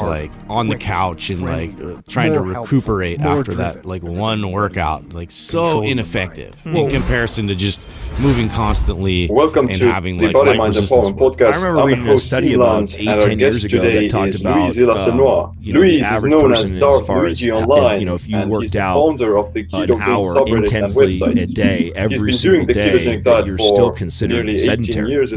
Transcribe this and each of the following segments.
like on the couch and like trying to recuperate after that like one workout, like so ineffective in comparison to just moving constantly and having like light resistance work. I remember reading a study about 8-10 years ago that talked about the average person as far as if you worked out an hour intensely a day every single day, that you're still considered sedentary.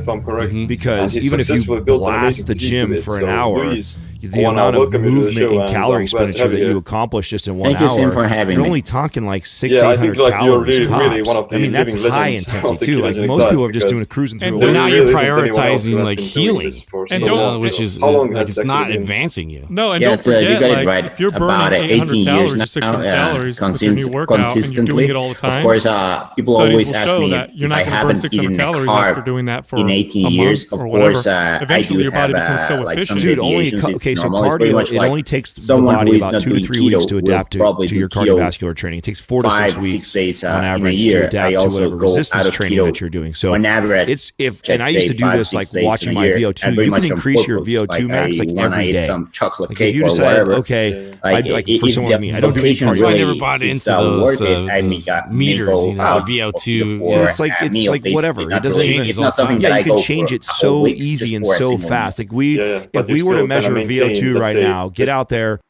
Because even if you blast the gym for an hour, the amount of movement and calorie expenditure that you accomplish just in 1 hour, you're only talking like 600-800 calories tops. I mean, that's high intensity too. Like most people are just doing a cruising through. And now you're prioritizing like healing, and which is like it's not advancing you. No, and don't forget, like if you're burning 800 calories or 600 calories with your new workout and you're doing it all the time, of course, people always ask me if I haven't eaten a carb in 18 years. Of course, eventually your body becomes so efficient. Dude, so cardio, it only takes the body about 2 to 3 weeks to adapt to your cardiovascular training. It takes 4 to 6 weeks on average to adapt to whatever resistance training that you're doing. So and I used to do this like watching my VO2. You can increase your VO2 max like every day. Like if you decide, okay, for someone like me, I don't do any cardio. I never bought into those meters, VO2. It's like whatever. It doesn't even. You can change it so easy and so fast. Like if we were to measure VO2 right now, get out there.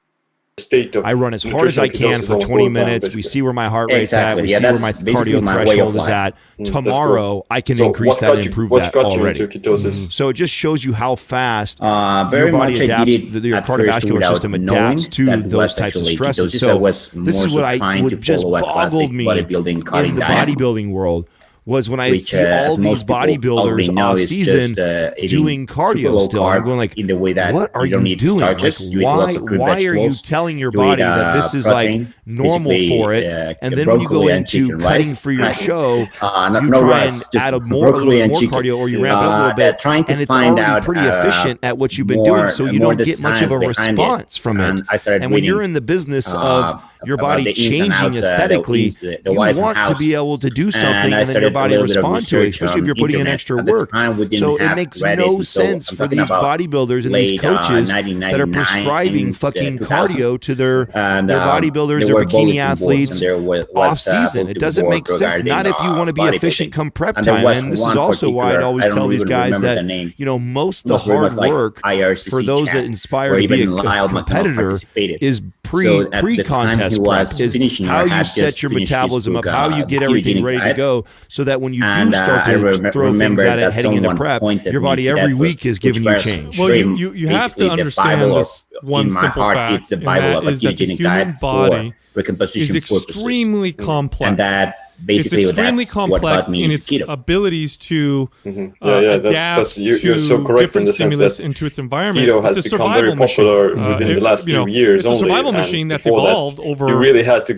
I run as hard as I can for 20 minutes. We see where my heart rate's at. We see where my cardio threshold is at. Tomorrow, I can increase that and improve that already. So it just shows you how fast your body adapts, your cardiovascular system adapts to those types of stresses. So this is what just boggled me in the bodybuilding world. Was when I see all these bodybuilders off season doing cardio still. I'm going like, what are you doing? Like, why are you telling your body that this is like normal for it? And then when you go into cutting for your show, you try and add a little bit more cardio, or you ramp it up a little bit, and it's already pretty efficient at what you've been doing, so you don't get much of a response from it. And when you're in the business of your body changing aesthetically, you want to be able to do something and then your body respond to it, especially if you're putting in extra work. So it makes no sense for these bodybuilders and these coaches that are prescribing fucking cardio to their bodybuilders, their bikini athletes off season. It doesn't make sense. Not if you want to be efficient come prep time. And this is also why I always tell these guys that most of the hard work for those that inspire to be a competitor is pre-contest prep, is how you set your metabolism up, how you get everything ready to go, so that when you do start to throw things at it heading into prep, your body every week is giving you change. Well, you have to understand this one simple fact, and that is that the human body is extremely complex. And that basically it's extremely complex in its abilities to adapt to different stimulus into its environment. It's a survival machine. It's a survival machine that's evolved over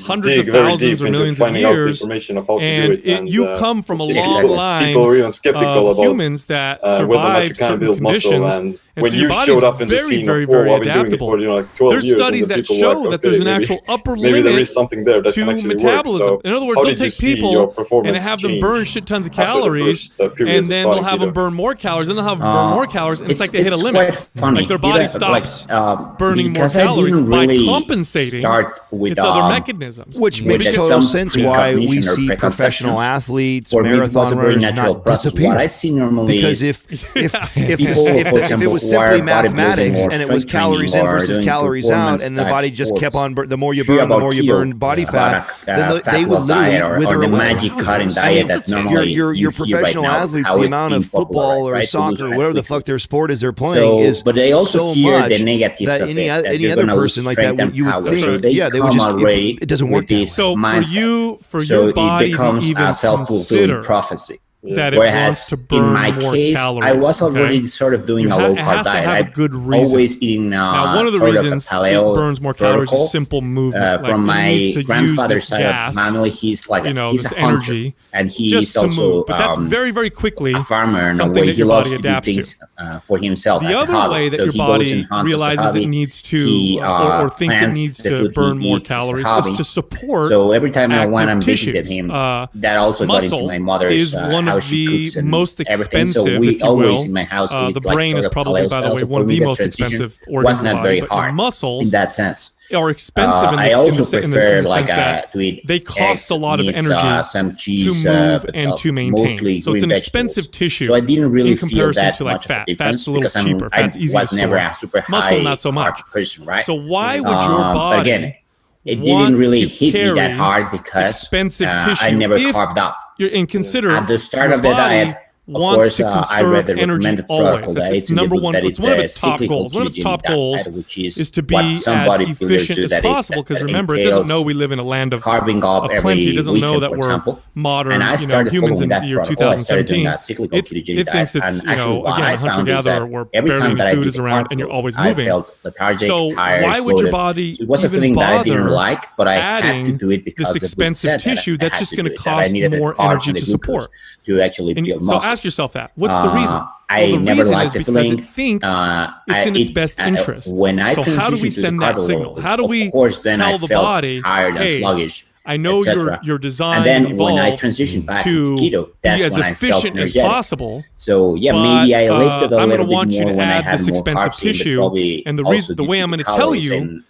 hundreds of thousands or millions of years, and you come from a long line of humans that survived certain conditions. And so your body is very, very, very adaptable. There's studies that show that there's an actual upper limit to metabolism. In other words, they'll take people and have them burn shit tons of calories, and then they'll have them burn more calories, and they'll have them burn more calories, and it's like they hit a limit. Like their body stops burning more calories by compensating its other mechanisms. Which makes total sense why we see professional athletes, marathon runners not disappear. I see normally because if it was simply mathematics and it was calories in versus calories out, and the body just kept on the more you burn body fat, then they would literally wither away. Your professional athletes, the amount of football or soccer or whatever the fuck their sport is they're playing is so much that any other person like that you would think, they would just it doesn't work. So for your body to even consider prophecy. That it wants to burn in my more case, calories. I was already sort of doing a low carb diet. Have a good reason. Always eating now, one of the reasons it burns more calories is simple movement. From my grandfather's side of family, he's like he's a hunter, and he's also but that's very, very quickly a farmer in a way. He loves to do things for himself. The other way that your body realizes it needs to or thinks it needs to burn more calories is to support. So every time I went and visited him, that also got into my mother's is one how she cooks and most everything. expensive, So we if you always will, in my house the brain is probably, by the way, one of the most expensive organs was not in the body, very hard but muscles in that sense. Are expensive in the, I also in the prefer sense that to eat they cost a lot of meats, energy some cheese, to move and to maintain. So it's an expensive tissue. So I didn't really in comparison feel that to like much fat. Of Fat's a little cheaper. Fat's easy to store. I was never a super Muscle, high not so much. person, right? So why would your body? But again, it didn't really hit me that hard because I never carved up. And consider at the start of the diet. Of course, I read the recommended protocol diet. It's number one. It's one of its top goals. One of its top goals is to be as efficient as possible. Because remember, it doesn't know we live in a land of plenty. It doesn't know that we're modern, humans in the year 2017. It thinks it's, again, a hunter-gatherer where barely any food is around and you're always moving. So why would your body even bother adding this expensive tissue that's just going to cost more energy to support? To actually build muscle. So ask yourself that. What's the reason? I never liked the feeling. It thinks it's in its best interest. So how do we send that signal? How do we tell the body, hey, I know you're designed and then when I transitioned back to keto, that's be as when efficient as possible. So maybe I lifted a little bit more when I had more carbs. I'm going to want you to add this expensive tissue, and the way I'm going to tell you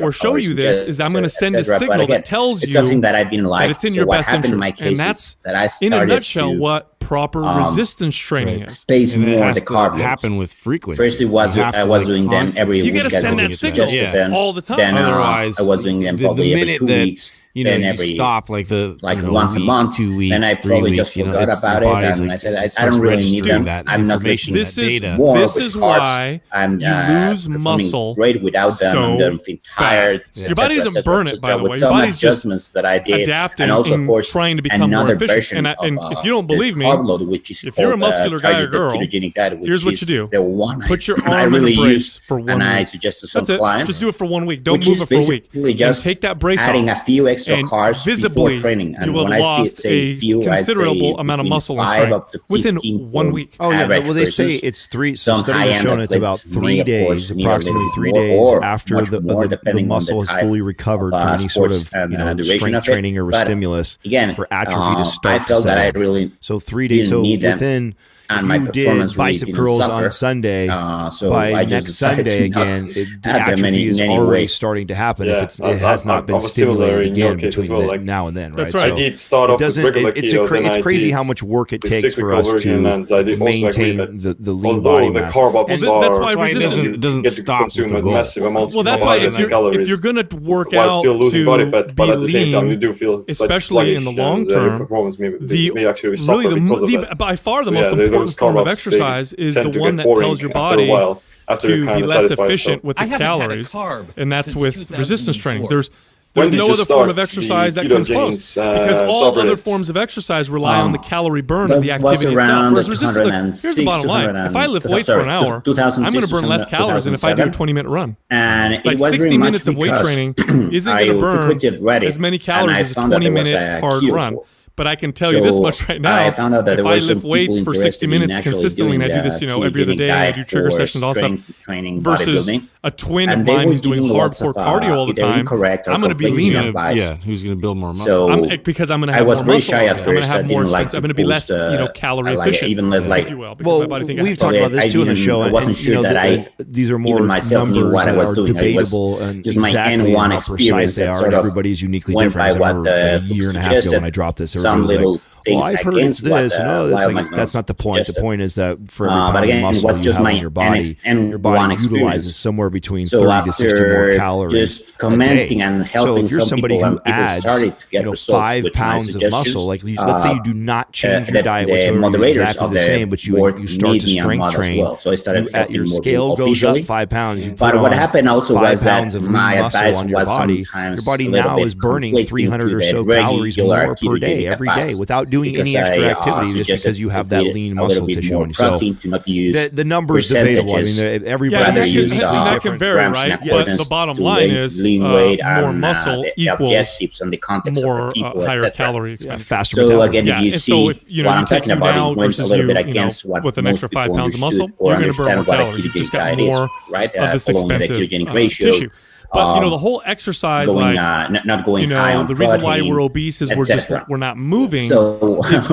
or show you this is I'm going to send a signal that tells you that I didn't like. That it's in your best interest, and that's in a nutshell what proper resistance training is. Space and more has the carb happen with frequency. First, I was doing them every week. You got to send that signal all the time. Then otherwise, I was doing them probably every 2 weeks. You stop like once a month, 2 weeks, then I 3 probably weeks. just forgot about it, and I said I don't really need them. I'm not making this is why you lose muscle great without them. I'm going to feel tired. Your body doesn't burn it, by the way. Your body's just that I did, adapting and also, of course, trying to become more efficient. And if you don't believe me, if you're a muscular guy or girl, here's what you do: put your arm in a brace for 1 week. And I suggest to some clients, just do it for 1 week. Don't move it for a week. And take that brace off. Adding a few extra carbs visibly, before training. And you will have lost a considerable amount of muscle and strength within 1 week. Oh yeah, well they say it's 3. Some studies have shown it's about 3 days, approximately 3 days after the muscle has fully recovered from any sort of strength training or stimulus for atrophy to start. I felt that I really so 3 days. So within. And if you did bicep curls on Sunday, by next Sunday again, the atrophy is already starting to happen if it has not been stimulated again between now and then, right? That's right. It's crazy how much work it takes for us to maintain the lean body mass. That's why it doesn't stop with the goal. Well, that's why if you're going to work out to be lean, especially in the long term, by far the most important form of exercise is the one that tells your body to be less efficient with its calories, and that's with resistance training. There's no other form of exercise that comes close because all other forms of exercise rely on the calorie burn of the activity itself. Whereas resistance, here's the bottom line: if I lift weights for an hour, I'm going to burn less calories than if I do a 20-minute run. Like 60 minutes of weight training isn't going to burn as many calories as a 20-minute hard run. But I can tell you this much right now: if I lift weights for 60 minutes consistently, and I do this, every other day, I do trigger sessions, all stuff, versus a twin of mine who's doing hardcore cardio all the time, I'm going to be leaner. Yeah, who's going to build more muscle? Because I'm going to have more muscle. I'm going to have more expense. I'm going to be less, calorie efficient, if you will. Well, we've talked about this too in the show, and these are more numbers that are debatable and exactly how precise they are, and everybody's uniquely different. I remember a year and a half ago when I dropped this. Some little things I've heard it's this. No, that's not the point. The point is that for every pound of muscle you have in your body utilizes somewhere between 30 to 60 more calories. Just commenting and helping some people, who adds 5 pounds of muscle, like let's say you do not change your diet whatsoever, exactly the same, but you start to strength train. So I started at your scale goes up 5 pounds. But what happened also was that my advice on your body. Your body now is burning 300 or so calories more per day every day without doing any extra activity, just because you have that lean muscle tissue on you. So the numbers debatable. I mean, everybody that can vary, right? But the bottom line is more muscle equals more higher calorie expense. Faster so again, if you see what I'm talking about, it went a little bit against what with an extra 5 pounds of muscle, you're going to burn more calories. You just got more of this expensive tissue. But the whole exercise, going, not going high on the reason protein, why we're obese is we're not moving. So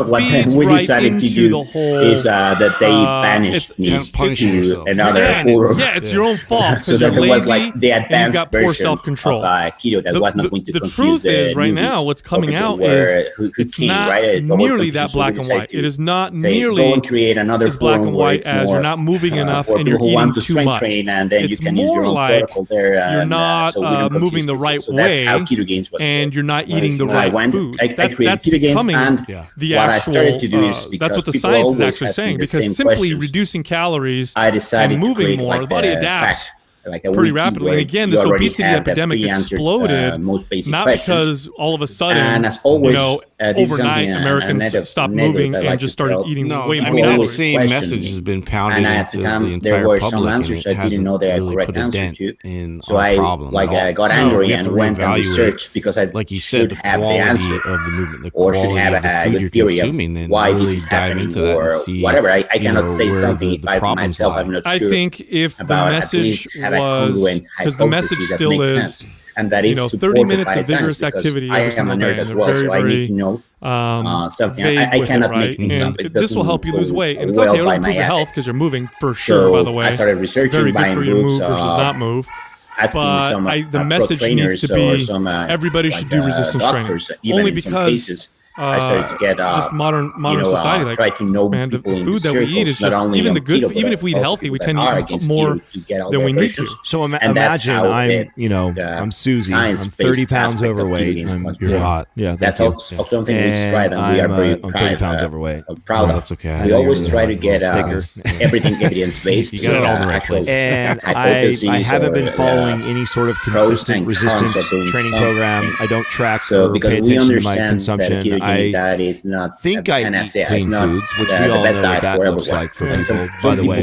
what we decided to do is that they banished me to another forum. Yeah, it's your own fault. So that was like the advanced got poor version self-control. of keto that was not going to the confuse truth is right now what's coming out is it's not nearly that black and white. It is not nearly as black and white as you're not moving enough and you're eating too much. It's more like you're not moving the right way and you're not eating the right food. That's becoming the actual, that's what the science is actually saying, because simply reducing calories and moving more, the body adapts pretty rapidly. And again, this obesity epidemic exploded not because all of a sudden, overnight Americans stopped moving and just started eating way more. I mean, that same message has been pounded into the entire public, and it hasn't really put a dent in our problem. I got angry and went and researched because I like you said, the quality of the movement, the quality of the food you're consuming, and why really this is dive into that and see whatever. I cannot say something if I myself I'm not sure. I think if the message was, because the message still is, and that is 30 minutes of vigorous activity every single day. As well, so I need to know something. I cannot make things up. This will help you lose weight, and it's okay. It'll improve your health because you're moving for sure. By the way, I started researching, very good for you to move versus not move. But the message needs to be everybody should do resistance training, only because. I started to get just modern society, like, try to know man, the food that we eat is just even the good. Even if we eat healthy, we tend to eat more than we need to. So imagine I'm Susie. I'm 30 pounds overweight. You're hot. Yeah, that's something we tried, and we are very I'm 30 pounds overweight. Proud of. That's okay. We always try to get everything evidence based. You got it all in the right place. And I haven't been following any sort of consistent resistance training program. I don't track or pay attention to my consumption. I think I eat clean foods, which we all know what that looks like for people. By the way,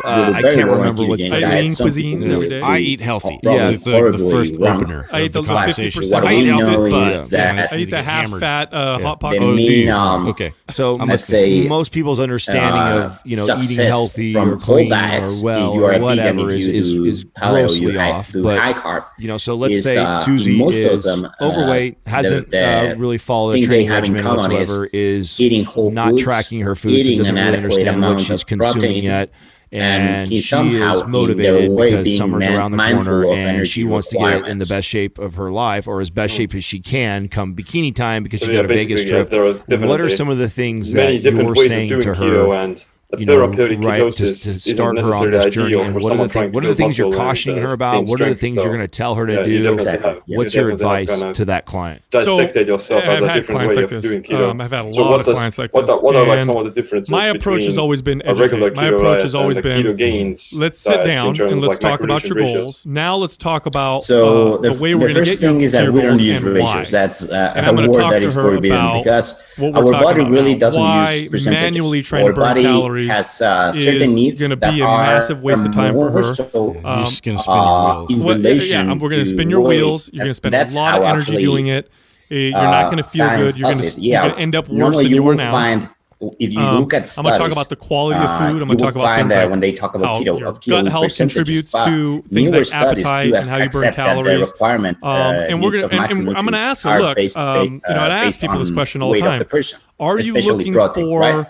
I can't remember what's the cuisines every day. I eat healthy. Yeah, it's like the first opener. I eat the 50%. I eat healthy, but I eat the half-fat hot pocket. Okay, so let's say most people's understanding of eating healthy or clean or well or whatever is grossly off. But so let's say Susie is overweight, hasn't really followed a training regimen whatsoever, is not tracking her foods, and doesn't really understand what she's consuming yet. And she is motivated because summer's around the corner and she wants to get in the best shape of her life, or as best shape as she can come bikini time, because she got a Vegas trip. What are some of the things that you're saying to her? Right, to start her on this journey, and what are the things you're cautioning her about? What are the things you're going to tell her to do? What's your advice to that client? So I've had clients like this. I've had a lot of clients like this. What are like some of the differences? My approach has always been educate. My approach has always been, let's sit down and let's talk about your goals. Now let's talk about the way we're going to get you to your goals and why. That's and I'm going to talk to her about what we're talking about. Why manually trying to burn calories has certain needs going to be a massive waste of time for her. You're just going to spin your wheels. We're going to spin your wheels. You're going to spend a lot of energy doing it. You're not going to feel good. You're going to end up worse than you are now. If you look at studies, I'm going to talk about the quality of food. I'm going to talk about things like when they talk about keto, your gut health contributes to things like appetite and how you burn calories. And we're going to, and I'm going to ask her, look, I ask people this question all the time. Are you looking for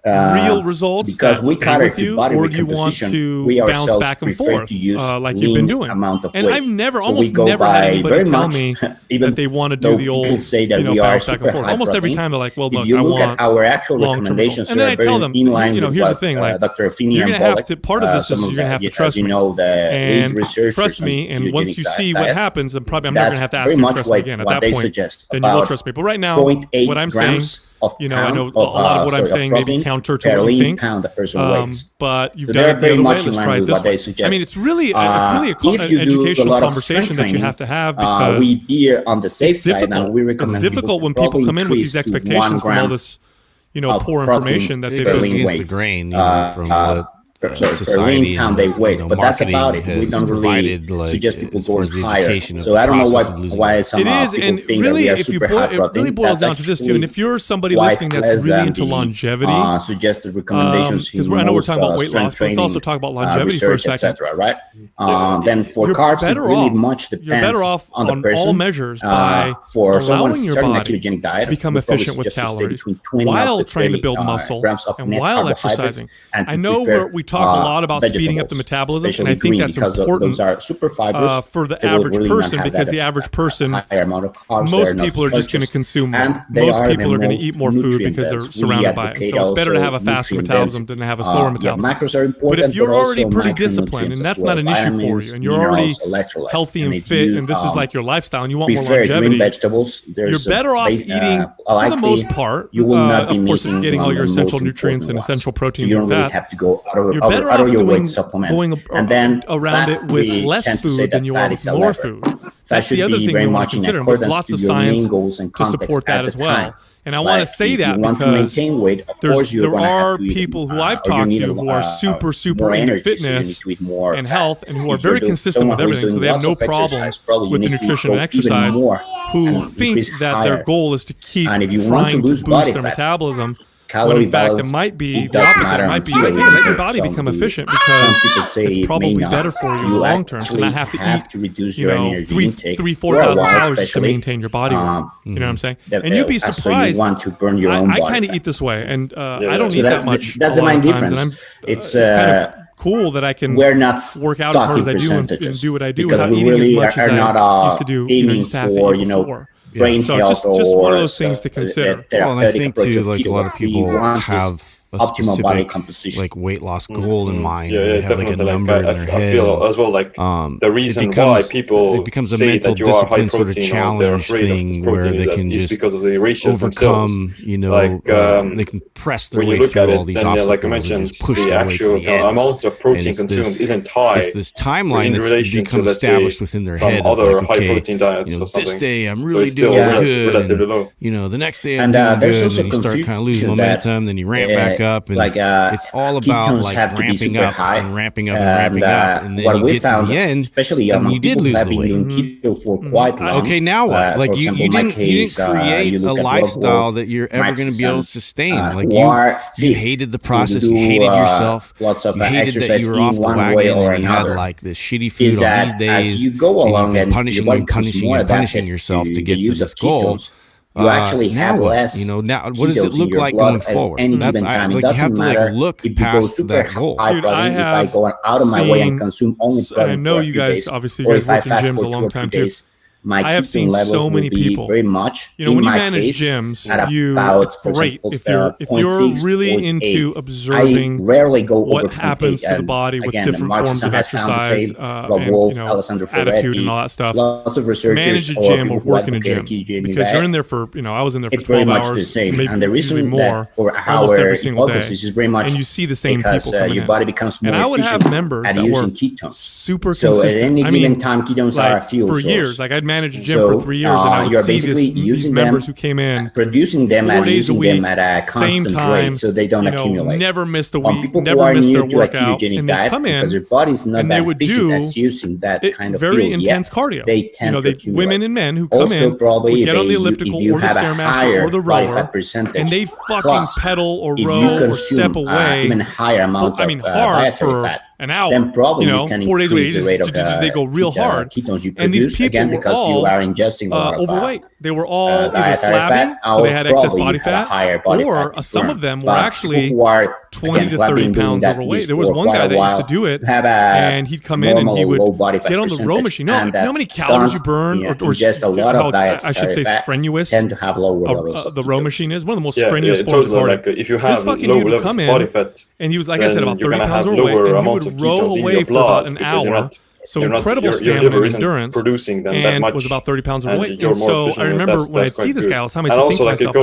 real results that stay with you, or do you want to bounce back and forth like you've been doing? And I've almost never had anybody tell me that they want to do the old, bounce back and forth. Almost every time they're like, well, look, I want long-term results. And then I tell them, here's the thing, like, you're going to have to, part of this is you're going to have to trust me. And trust me, and once you see what happens, and probably I'm never going to have to ask you to trust me again. At that point, then you will trust me. But right now, what I'm saying, I know a lot of what I'm saying may be counter to what you think, but you've done it the other way. Let's try it this way. I mean, it's really an educational conversation that you have to have, because it's difficult. It's difficult when people come in with these expectations from all this, poor information that they've been against the grain from what society pound they weight, but that's about it. We don't really suggest people go higher. So I don't know why some people think that we are super high protein. It really boils down to this too. And if you're somebody listening that's really into longevity, suggested recommendations because I know we're talking about weight loss, but let's also talk about longevity for a second. Right? Then for carbs, it really much depends on the person. All measures by for allowing your body diet, to become efficient with calories while trying to build muscle and while exercising. I know we talk a lot about speeding up the metabolism, and I think that's important for the average person, because the average person, most people are just going to consume more. Most people are going to eat more food because they're surrounded by it. So it's better to have a faster metabolism than to have a slower metabolism. But if you're already pretty disciplined, and that's not an issue for you, and you're already healthy and fit, and this is like your lifestyle, and you want more longevity, you're better off eating, for the most part, of course, getting all your essential nutrients and essential proteins and fats. You're better off going around it with less food than you are with more food. That's the other thing we want to consider, and there's lots of science to support that as well. And I want to say that because there are people who I've talked to who are super into fitness and health, and who are very consistent with everything, so they have no problem with the nutrition and exercise, who think that their goal is to keep trying to boost their metabolism. When in fact it might be the opposite. It might be let your body become efficient, because it's probably better for you in the long term to not have to eat 3,000-4,000 calories just to maintain your body weight. You know what I'm saying? And you'd be surprised. I kind of eat this way, and I don't eat that much. That's the main difference. And it's kind of cool that I can work out as hard as I do and do what I do without eating as much as I used to do. Used to have to eat before. Brain so health, just one of those things to consider. Well, and I think too, like a lot of people have a specific like weight loss goal in mind. They have like a number in their head. I feel as well like the reason why people it becomes a mental discipline sort of challenge thing where they can just overcome, they can press their way through all these obstacles and just push their way to the end. Amount of protein consumed isn't high. It's this timeline that's become established within their head of like, okay, this day I'm really doing good, and the next day I'm doing good, and then you start kind of losing momentum, then you ramp back up, and it's all about like ramping up and ramping up and ramping up, and then you get to the end, and you did lose the weight. Okay, now what? Like you didn't create a lifestyle that you're ever going to be able to sustain. Like you hated the process, you hated yourself, you hated that you were off the wagon, and you had like this shitty food on these days, and you've been punishing yourself to get to this goal. You actually have less. Now what does it look like going forward? That's you have to look past that goal. Dude, I have go out of my way and consume only. I know you guys obviously work in gyms a long time too. I have seen so many people. Very much. When you manage gyms, it's great if you're really into observing what happens to the body with different forms of exercise and attitude and all that stuff. Manage a gym or work in a gym, because you're in there for I was in there for 12 hours, maybe more, almost every single day, and you see the same people coming in. And I would have members that were super consistent. I mean, for years, like I'd manage a gym for 3 years, and I would see these members who came in producing them 4 days a week, at a same time, so they don't accumulate. Never miss the week, never miss their workout, and they come in and they would do very intense cardio. Women and men who come in would get on the elliptical or the Stairmaster or the rower, and they'd fucking pedal or row or step away. Hard for an hour, 4 days a week, they go real hard. And these people were all overweight. They were all either flabby, so they had excess body fat, or some of them were actually 20 to 30 pounds overweight. There was one guy that used to do it, and he'd come in and he would get on the row machine. You know how many calories you burn, or just a lot of diets, I should say, strenuous. Tend to have lower levels. The row machine is one of the most strenuous forms of cardio. This fucking dude would come in, and he was, like I said, about 30 pounds overweight, and he would row away for about an hour So incredible stamina and endurance, and was about 30 pounds overweight. And so I remember when I'd see this guy all the time, I used to think to myself,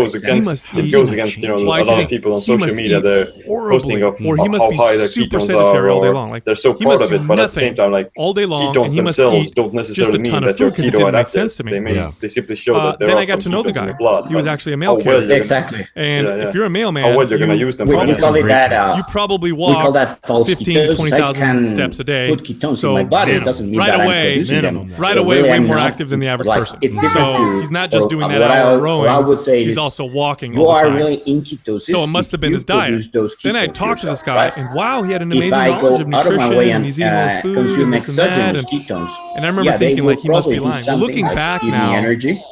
it goes against a lot of people on social media. They're posting of he must be super sedentary all day long. Like they're so proud of it, but at the same time, like all day long, ketones and he must themselves eat don't necessarily just a ton mean of that you're food because it keto didn't make adapted. sense to me. They simply show that there then are I got to some know the ketone in guy. your blood. He was actually a mail carrier. Exactly. And if you're a mailman, how well you're going to use them? you probably walk 15 to 20,000 steps a day. Put ketones so in my body. It doesn't mean that I'm producing them. Right away, way more active than the average person. So he's not just doing that hour rowing. I would say he's also walking. You are really in ketosis. So it must have been his diet. Then I talked to this guy, and wow, he had an amazing knowledge of nutrition, and he's eating all his food, and this and that. And I remember thinking, like, he must be lying. Well, looking back now,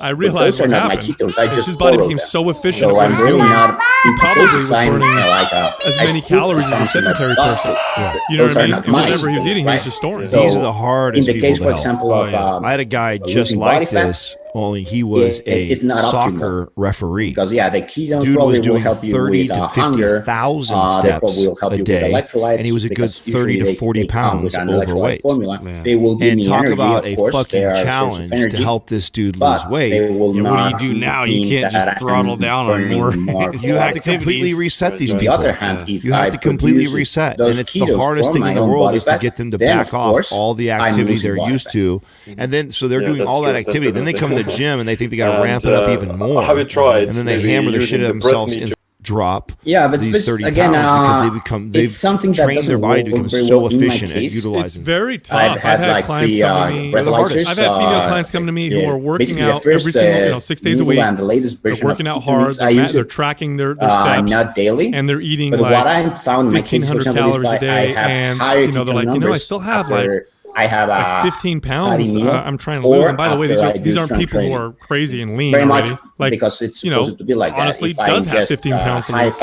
I realized what happened. His body became so efficient. So I'm really not. He probably was burning as many calories as a sedentary person. You know what I mean? Whatever he was eating, he was just storing. These are the hardest people to help. For example, I had a guy just like this, only he was a soccer referee. Because the ketones dude probably was doing will help you 30 with to hunger. 50,000 steps a day, and he was a good 30 to 40 pounds overweight. They will give and me talk energy, about a course, fucking challenge to help this dude lose weight. And what do you do now? You can't just throttle down on more. You have to completely reset these people. On the other hand, you have to completely reset, and it's the hardest thing in the world is to get them to back off all the activity they're used to, and then so they're doing all that activity. Then they come to the gym and they think they got to ramp it up even more. Have you tried? And then they hammer the shit out of themselves and drop these 30 again, pounds because they've trained their body to become so efficient at utilizing. It's very tough. I've had clients come to me. I've had female clients come to me who are working out every single 6 days a week. They're working out hard. They're tracking their steps. Not daily, and they're eating like 1,500 calories a day. And they're like, I still have I have like 15 pounds I'm trying to lose. And by the way, these aren't people who are crazy and lean. Very much, like, because it's supposed to be like honestly, that. does have 15 pounds to lose.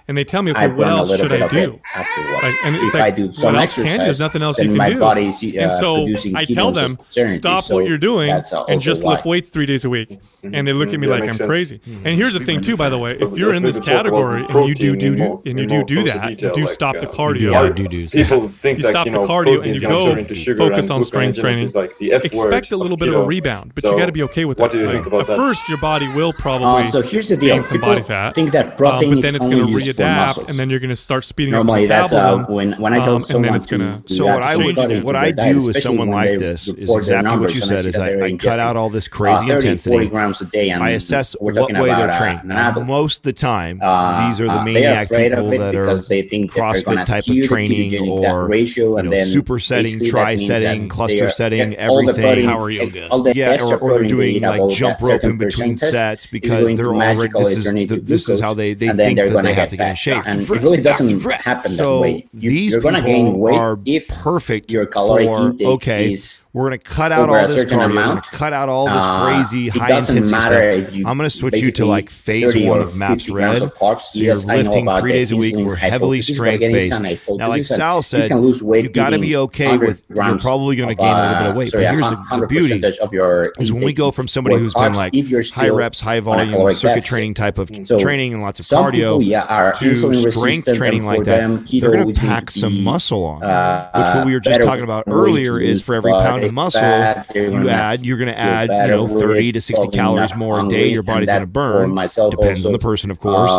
And they tell me, okay, what else should I do? And it's like, what else can you? There's nothing else you can do. And so I tell them, stop what you're doing and just lift weights 3 days a week. And they look at me like I'm crazy. And here's the thing too, by the way, if you're in this category and you do that, you do stop the cardio. People think you stop the cardio and you go focus on strength training. Expect a little bit of a rebound, but you got to be okay with that. At first, your body will probably gain some body fat, but then it's going to readapt, and then you're going to start speeding up the metabolism. When I tell someone, and it's going to. So what I do with someone like this is exactly what you said. Is I cut out all this crazy intensity. 40 grams a day, and I assess what way they're trained. Most of the time, these are the maniac people that are CrossFit type of training or supersetting, tri-setting, cluster setting, everything. Power yoga. Yeah, or they're doing like jump rope in between sets because they're already. This is how they think that they have to get in shape. And it really doesn't happen that way. These people are perfect for we're going to cut out all this cardio. We're going to cut out all this crazy high-intensity stuff. I'm going to switch you to like phase 1 of MAPS Red. So you're lifting 3 days a week. We're heavily strength-based. Now, like Sal said, you got to be okay with you're probably going to gain a little bit of weight. But here's the beauty is when we go from somebody who's been like high reps, high volume, circuit training type of training and lots of cardio to strength training like that, they're going to pack some muscle on. Which what we were just talking about earlier is for every pound of muscle you're going to add 30 to 60 calories more a day your body's going to burn. Depends on the person, of course.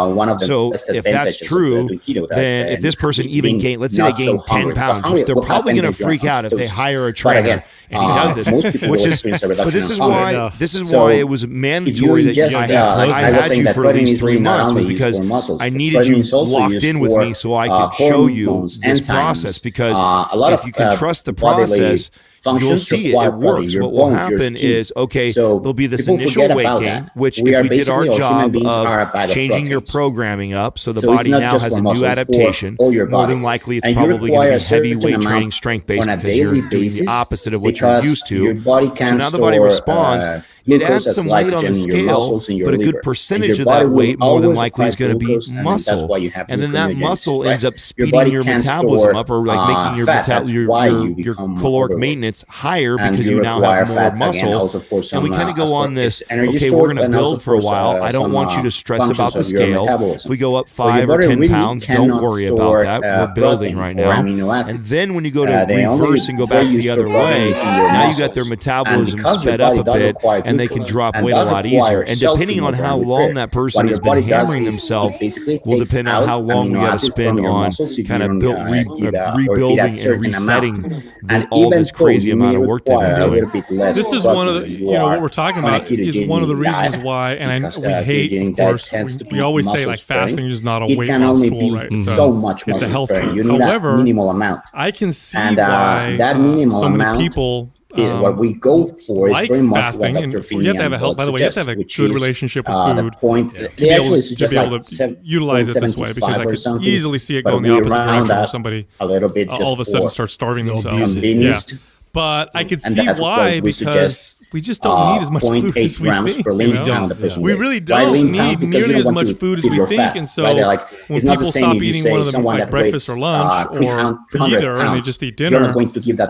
So if that's true, then if this person even gain, let's say they gain 10 pounds, they're probably going to freak out if they hire a trainer and he does this, but this is why it was mandatory that I had you for at least 3 months, was because I needed you locked in with me so I could show you this process, because if you can trust the process, you'll see it works. What will happen is, there'll be this initial weight gain, which if we did our job of changing your programming up so the body now has a new adaptation, more than likely it's probably going to be heavy weight training, strength-based, because you're doing the opposite of what you're used to. So now the body responds. it adds some weight on the scale, but a good percentage of that weight more than likely is going to be muscle. And then that muscle ends up speeding your metabolism up, or like making your caloric maintenance higher because you now have more muscle. And we kind of go on this, okay, we're going to build for a while. I don't want you to stress about the scale. If we go up 5 or 10 pounds, don't worry about that. We're building right now. And then when you go to reverse and go back the other way, now you got their metabolism sped up a bit, and they can drop weight a lot easier. And depending on how long that person has been hammering themselves will depend on how long we got to spend on kind of rebuilding and resetting all this crazy amount of work they've been doing. This is one of the, what we're talking about is one of the reasons why, and we hate, of course, we always say like fasting is not a weight loss tool, right? It's a health tool. However, I can see why so many people what we go for like is very much fasting, and you have to have a health. By the way, you have to have a good relationship with food to be able to utilize it this way. Because I could easily see it going the opposite direction, where somebody all of a sudden starts starving themselves. Yeah. But I could see why, because we just don't need as much food as we think. We really don't need nearly as much food as we think. And so when people stop eating one of them like breakfast or lunch or either, and they just eat dinner,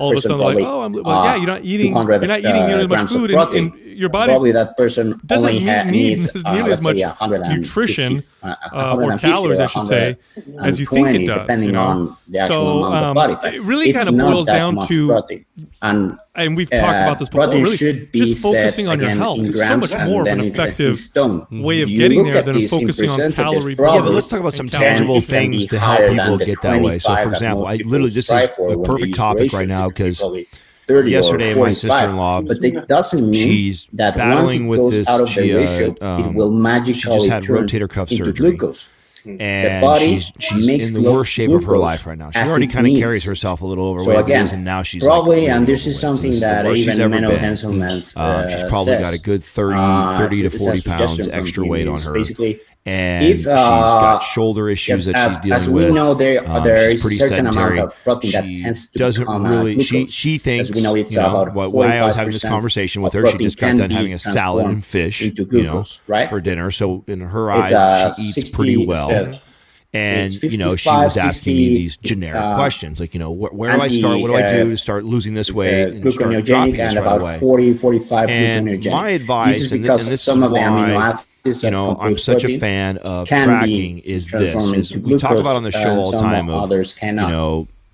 all of a sudden they're like, oh, you're not eating nearly as much food, and your body doesn't need nearly as much nutrition or calories, I should say, as you think it does. So it really kind of boils down to, and we've talked about this before, really just focusing on your health is so much more of an effective way of getting there than focusing on calorie burn. Yeah, but let's talk about some tangible things to help people get that way. So, for example, this is a perfect topic right now because yesterday my sister-in-law, she's battling with this. She just had rotator cuff surgery. And she's in the worst shape of her life right now. She already kind of carries herself a little overweight as it is, and now she's probably, and this is something that even Menno Henselmans she's probably got a good 30 to 40 pounds extra weight on her. And she's got shoulder issues that she's dealing with. As we know, there she's pretty sedentary. She doesn't really. She thinks. Why I was having this conversation with her, she just got done having a salad and fish, for dinner. So in her eyes, she eats pretty well. And, she was asking me these generic questions, like, where do I start? What do I do to start losing this weight and start dropping this right away? 40-45 and my advice, and this is why I'm such a fan of tracking, is we talk about on the show all the time of,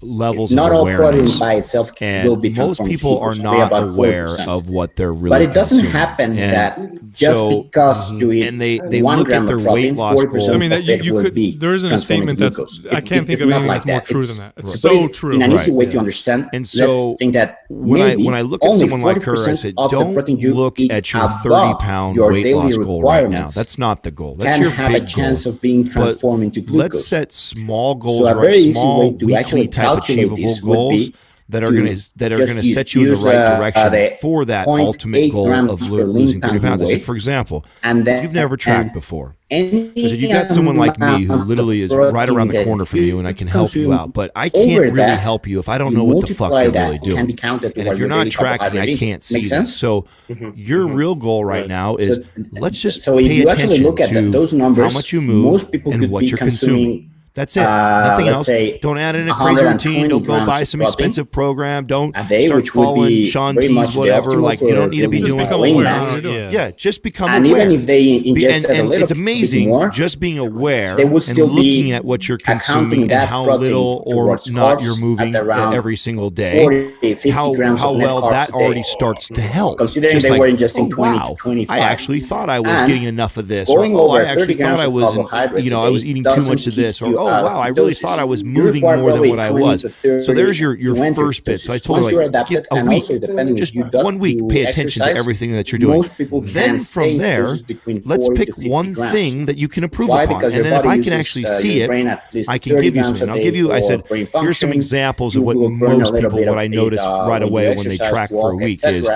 levels of awareness. By itself and most people are not aware of what they're really But it doesn't consuming. happen that just because you eat and they look at their weight loss goal. I mean, that you could. There isn't a statement that's. I can't think of anything that's more true than that. It's so true. In an easy way to understand. And so think that when I look at someone like her, I said, don't look at your 30-pound weight loss goal right now. That's not the goal. That's your big chance of being transformed into glucose. Let's set small goals, small weekly type achievable goals that are going to set you in the right direction for that ultimate goal of losing 30 pounds. I said, for example, you've never tracked before. I said, you got someone like me who literally is right around the corner from you, and I can help you out, but I can't really help you if I don't know what the fuck you're really doing. And if you're not tracking, I can't see that. So your real goal right now is let's just pay attention to how much you move and what you're consuming. That's it. Nothing else. Don't add in a crazy routine. Don't go buy some expensive program. Don't start following Sean T's whatever. Like, you don't need to be doing that. Just become and aware. Even if they ingest a little, it's amazing more, just being aware and looking at what you're consuming and how little or not you're moving every single day. How well that already starts to help. Considering just they were ingesting 20 to 25. I actually thought I was getting enough of this. I actually thought I was, I was eating too much of this. Or wow, I really thought I was moving more than what I was. So there's your first bit. So I told her, get a week, just 1 week, pay attention to everything that you're doing. Then from there, let's pick one thing that you can improve upon. And then if I can actually see it, I can give you something. I'll give you, I said, here's some examples of what most people, what I notice right away when they track for a week is,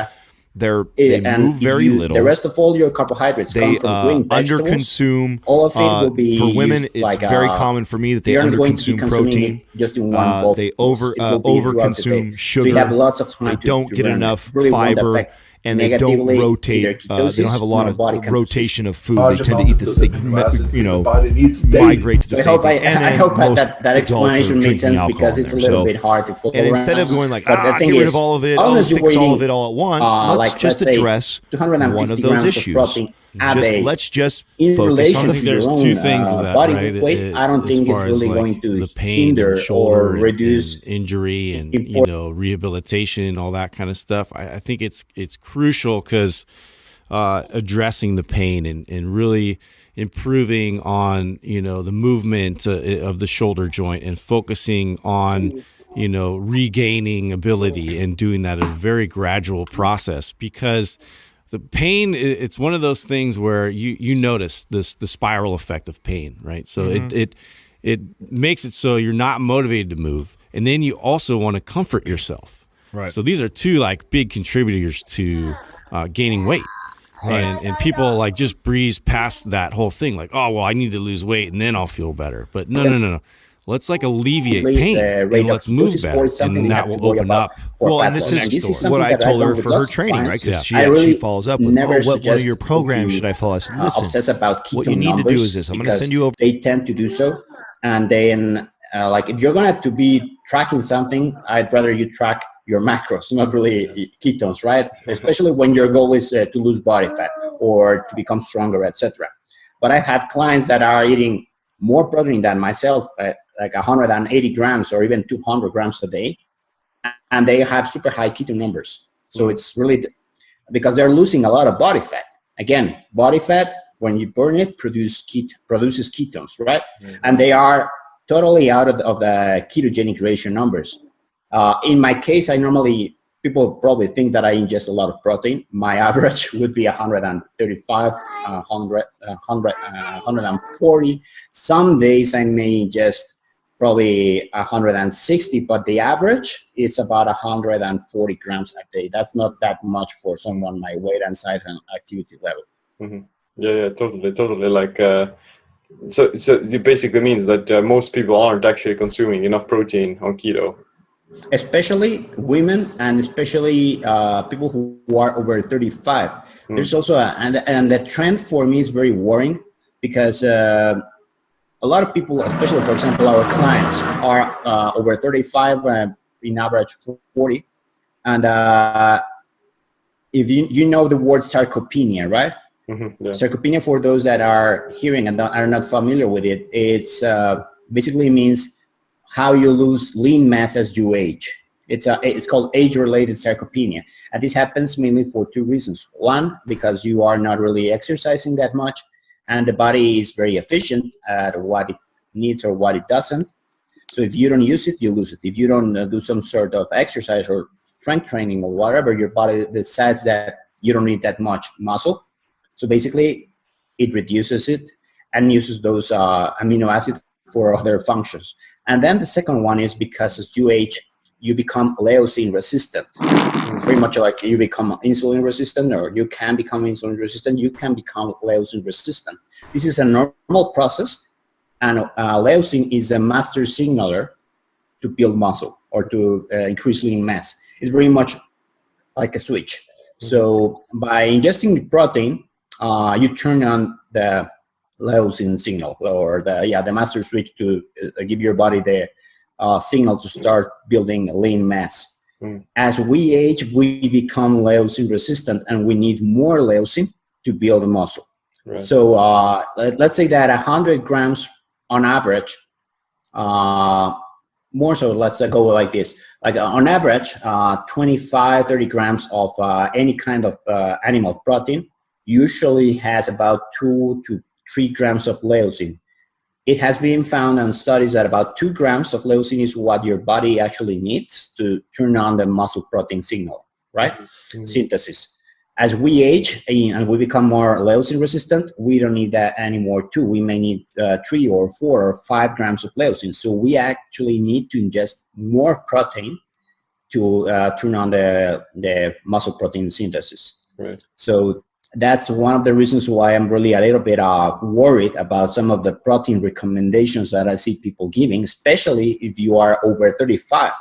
they move very little. The rest of all your carbohydrates they underconsume. All of it will be for women. It's very common for me that they underconsume protein. Just in one they overconsume sugar. So you have lots of time they don't get enough fiber. and they don't rotate. They don't have a lot of rotation of food. They tend to eat this thing, migrate to the same thing. I hope that explanation makes sense because it's a little bit hard to follow. And instead of going like, get rid of all of it, fix all of it all at once, let's just address one of those issues. Let's just focus on the there's two things with that, body right? weight. I don't think it's really going to the pain hinder or reduce and injury and rehabilitation and all that kind of stuff. I think it's crucial because addressing the pain and really improving on the movement of the shoulder joint and focusing on regaining ability and doing that at a very gradual process, because the pain, it's one of those things where you notice the spiral effect of pain, right? So it makes it so you're not motivated to move, and then you also want to comfort yourself. Right. So these are two big contributors to gaining weight. Right. And people just breeze past that whole thing, oh well, I need to lose weight and then I'll feel better. But no. Let's alleviate pain and let's move better, and that will open up. Well, and this is what I told her for her training, right? Because she follows up with, what one of your programs should I follow? I said, listen, obsess about ketone what you need to do is this. I'm going to send you over. They tend to do so. And then, if you're going to be tracking something, I'd rather you track your macros, not really ketones, right? Especially when your goal is to lose body fat or to become stronger, etc. But I've had clients that are eating more protein than myself, like 180 grams or even 200 grams a day, and they have super high ketone numbers. So it's really because they're losing a lot of body fat. Again, body fat, when you burn it, produces ketones, right? And they are totally out of the ketogenic ratio numbers. In my case, people probably think that I ingest a lot of protein. My average would be 135, 140. Some days I may ingest probably 160, but the average is about 140 grams a day. That's not that much for someone my weight and size and activity level. Mm-hmm. Yeah, totally. So it basically means that most people aren't actually consuming enough protein on keto. Especially women and especially people who are over 35. There's also and the trend for me is very worrying because a lot of people, especially for example our clients, are over 35, in average 40, and if you know the word sarcopenia, right? Mm-hmm, yeah. Sarcopenia, for those that are hearing and are not familiar with it, it's basically means how you lose lean mass as you age. It's called age-related sarcopenia, and this happens mainly for two reasons. One, because you are not really exercising that much, and the body is very efficient at what it needs or what it doesn't. So if you don't use it, you lose it. If you don't do some sort of exercise or strength training or whatever, your body decides that you don't need that much muscle. So basically, it reduces it and uses those amino acids for other functions. And then the second one is because as you age, you become leucine resistant. Pretty much like you become insulin resistant, or you can become insulin resistant, you can become leucine resistant. This is a normal process, and leucine is a master signaler to build muscle or to increase lean mass. It's very much like a switch. So by ingesting the protein, you turn on the leucine signal, or the master switch to give your body the signal to start building lean mass. As we age, we become leucine resistant, and we need more leucine to build a muscle. Right. So let's say that 100 grams on average, more so, let's go like this. Like on average, 25, 30 grams of any kind of animal protein usually has about 2 to 3 grams of leucine. It has been found in studies that about 2 grams of leucine is what your body actually needs to turn on the muscle protein signal, right? Synthesis. As we age and we become more leucine resistant, we don't need that anymore too. We may need 3 or 4 or 5 grams of leucine. So we actually need to ingest more protein to turn on the muscle protein synthesis. Right. So that's one of the reasons why I'm really a little bit worried about some of the protein recommendations that I see people giving, especially if you are over 35.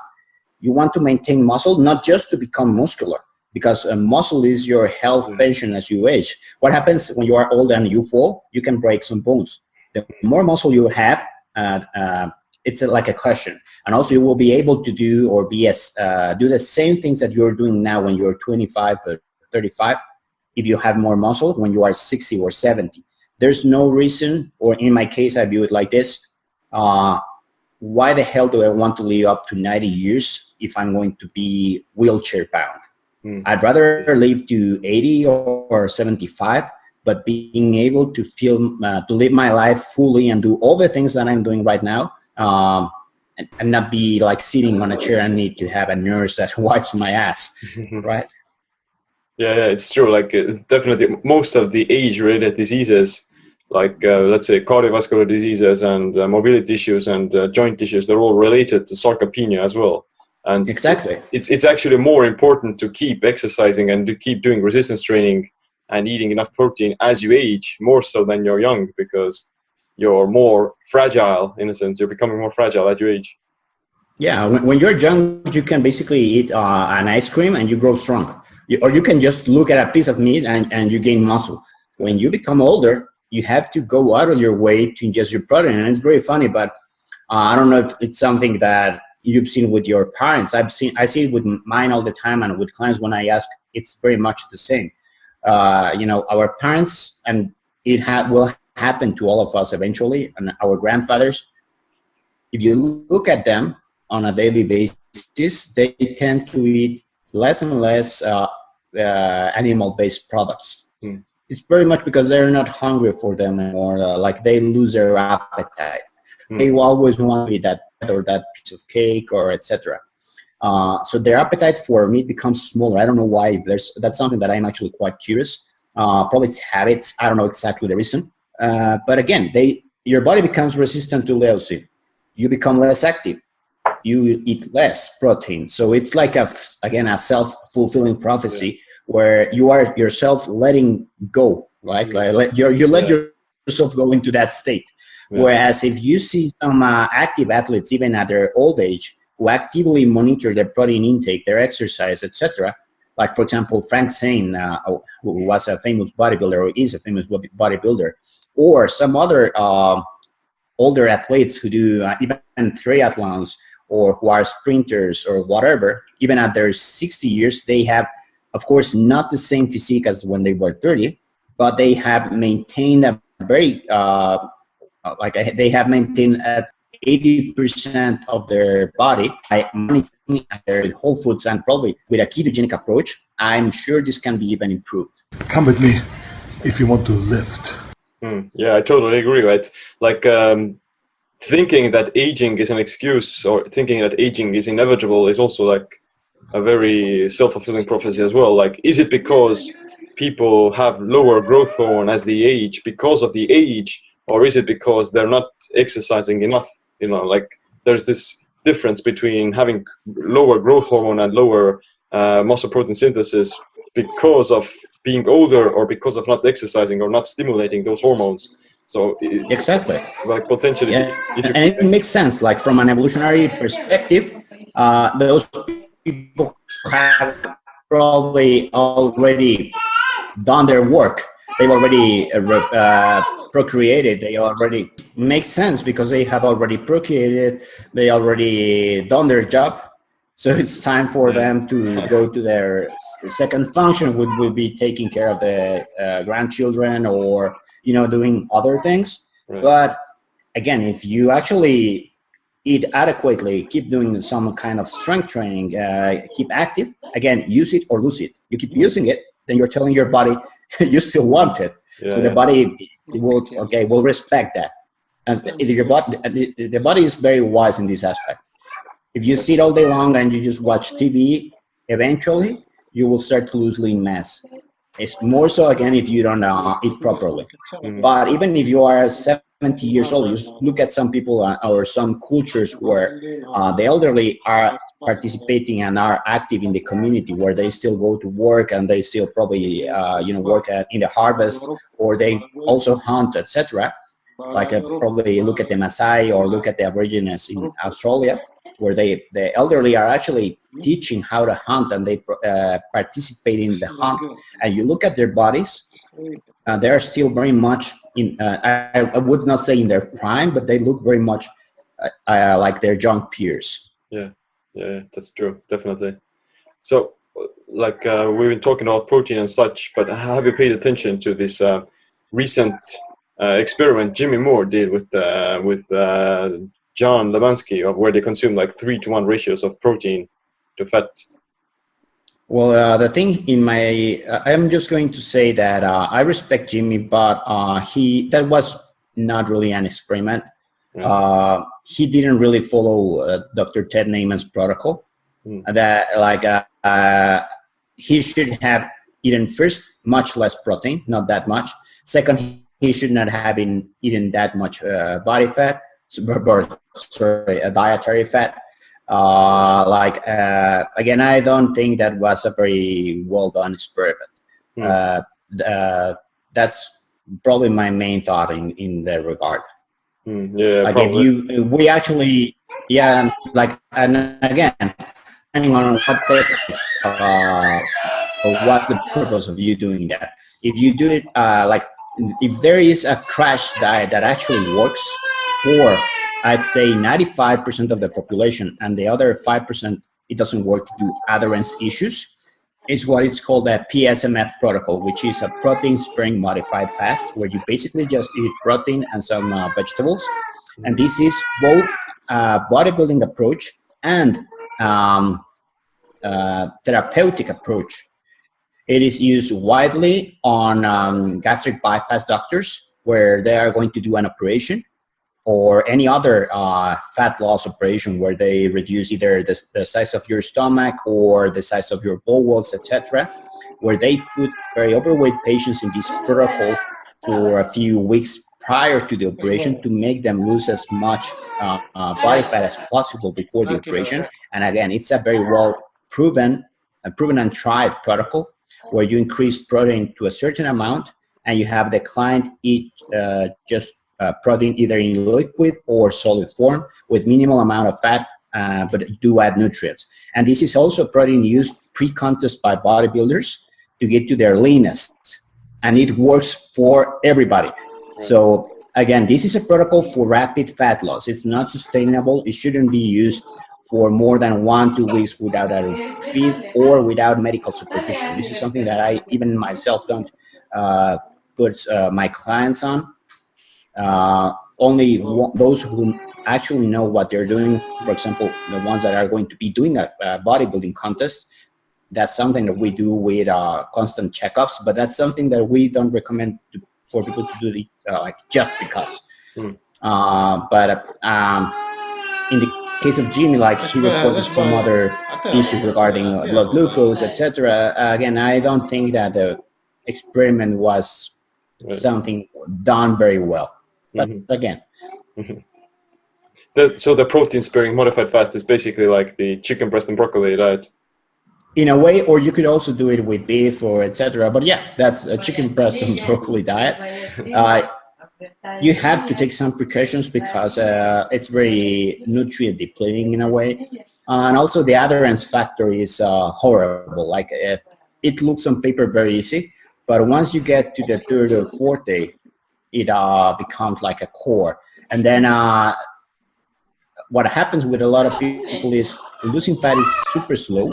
You want to maintain muscle, not just to become muscular, because muscle is your health pension as you age. What happens when you are old and you fall? You can break some bones. The more muscle you have, it's like a cushion, and also you will be able to do or do the same things that you're doing now when you're 25 or 35. If you have more muscle when you are 60 or 70, there's no reason, or in my case, I view it like this. Why the hell do I want to live up to 90 years if I'm going to be wheelchair bound? I'd rather live to 80 or 75, but being able to feel, to live my life fully and do all the things that I'm doing right now, and not be like sitting on a chair and need to have a nurse that wipes my ass, right? Yeah, it's true. Like definitely most of the age-related diseases, like let's say cardiovascular diseases and mobility issues and joint issues, they're all related to sarcopenia as well. And exactly, it's actually more important to keep exercising and to keep doing resistance training and eating enough protein as you age, more so than you're young, because you're more fragile. In a sense, you're becoming more fragile as you age. Yeah, when you're young, you can basically eat an ice cream and you grow strong. Or you can just look at a piece of meat and you gain muscle. When you become older, you have to go out of your way to ingest your protein. And it's very funny, but I don't know if it's something that you've seen with your parents. I see it with mine all the time, and with clients when I ask, it's very much the same. Our parents, and it will happen to all of us eventually, and our grandfathers. If you look at them on a daily basis, they tend to eat less and less animal-based products. It's very much because they're not hungry for them anymore. Like they lose their appetite. They always want to eat that or that piece of cake or etc. So their appetite for meat becomes smaller. I don't know why. That's something that I'm actually quite curious. Probably it's habits. I don't know exactly the reason. But again, your body becomes resistant to leucine. You become less active. You eat less protein. So it's like a self-fulfilling prophecy where you are yourself letting go, right? Like you let yourself go into that state. Whereas if you see some active athletes, even at their old age, who actively monitor their protein intake, their exercise, etc., like for example, Frank Zane, who was a famous bodybuilder or is a famous bodybuilder, or some other older athletes who do even triathlons or who are sprinters or whatever, even at their 60 years, they have, of course, not the same physique as when they were 30, but they have maintained a very they have maintained at 80% of their body by monitoring their whole foods, and probably with a ketogenic approach, I'm sure this can be even improved. Come with me if you want to lift. Yeah, I totally agree, right? Like thinking that aging is an excuse or thinking that aging is inevitable is also like a very self-fulfilling prophecy as well. Like, is it because people have lower growth hormone as they age because of the age, or is it because they're not exercising enough? Like there's this difference between having lower growth hormone and lower muscle protein synthesis because of being older or because of not exercising or not stimulating those hormones. So exactly, like potentially, and it makes sense. Like from an evolutionary perspective, those people have probably already done their work. They've already procreated. They already make sense because they have already procreated. They already done their job. So it's time for them to go to their second function, which will be taking care of the grandchildren or doing other things. Right. But again, if you actually eat adequately, keep doing some kind of strength training, keep active, again, use it or lose it. You keep using it, then you're telling your body you still want it. So the body will respect that. And the body is very wise in this aspect. If you sit all day long and you just watch TV, eventually you will start to lose lean mass. It's more so again if you don't eat properly. But even if you are 70 years old, you just look at some people or some cultures where the elderly are participating and are active in the community, where they still go to work and they still probably work in the harvest, or they also hunt, etc. like probably look at the Maasai or look at the Aborigines in Australia, where the elderly are actually teaching how to hunt, and they participate in the hunt. And you look at their bodies, they are still very much in, I would not say in their prime, but they look very much like their young peers. Yeah, that's true, definitely. So, like we've been talking about protein and such, but have you paid attention to this recent experiment Jimmy Moore did with John Lavansky, of where they consume like 3-to-1 ratios of protein to fat? Well, the thing in my, I'm just going to say that I respect Jimmy, but that was not really an experiment. He didn't really follow Dr. Ted Naiman's protocol. That he should have eaten first much less protein, not that much. Second, he should not have eaten that much body fat, dietary fat. Again, I don't think that was a very well done experiment. That's probably my main thought in that regard. Like probably. We actually, and again, depending on what what's the purpose of you doing that. If you do it if there is a crash diet that actually works for, I'd say 95% of the population, and the other 5% it doesn't work due to adherence issues, is what is called a PSMF protocol, which is a protein sparing modified fast, where you basically just eat protein and some vegetables. And this is both a bodybuilding approach and therapeutic approach. It is used widely on gastric bypass doctors, where they are going to do an operation, or any other fat loss operation where they reduce either the size of your stomach or the size of your bowels, etc., where they put very overweight patients in this protocol for a few weeks prior to the operation to make them lose as much body fat as possible before the operation. And again, it's a very well proven and tried protocol, where you increase protein to a certain amount and you have the client eat just protein either in liquid or solid form with minimal amount of fat, but do add nutrients. And this is also protein used pre-contest by bodybuilders to get to their leanest, and it works for everybody. So again, this is a protocol for rapid fat loss. It's not sustainable. It shouldn't be used for more than 1-2 weeks without a feed or without medical supervision. This is something that I even myself don't put my clients on. Only those who actually know what they're doing, for example, the ones that are going to be doing a bodybuilding contest, that's something that we do with constant checkups, but that's something that we don't recommend for people to do just because. But in the case of Jimmy, he reported some other issues regarding blood glucose, etc. Again, I don't think that the experiment was something done very well. But again. So the protein sparing modified fast is basically like the chicken breast and broccoli diet? In a way, or you could also do it with beef or etc. But yeah, that's a chicken breast and broccoli diet. You have to take some precautions because it's very nutrient depleting in a way. And also the adherence factor is horrible. It looks on paper very easy, but once you get to the third or fourth day, it becomes like a core. And then what happens with a lot of people is losing fat is super slow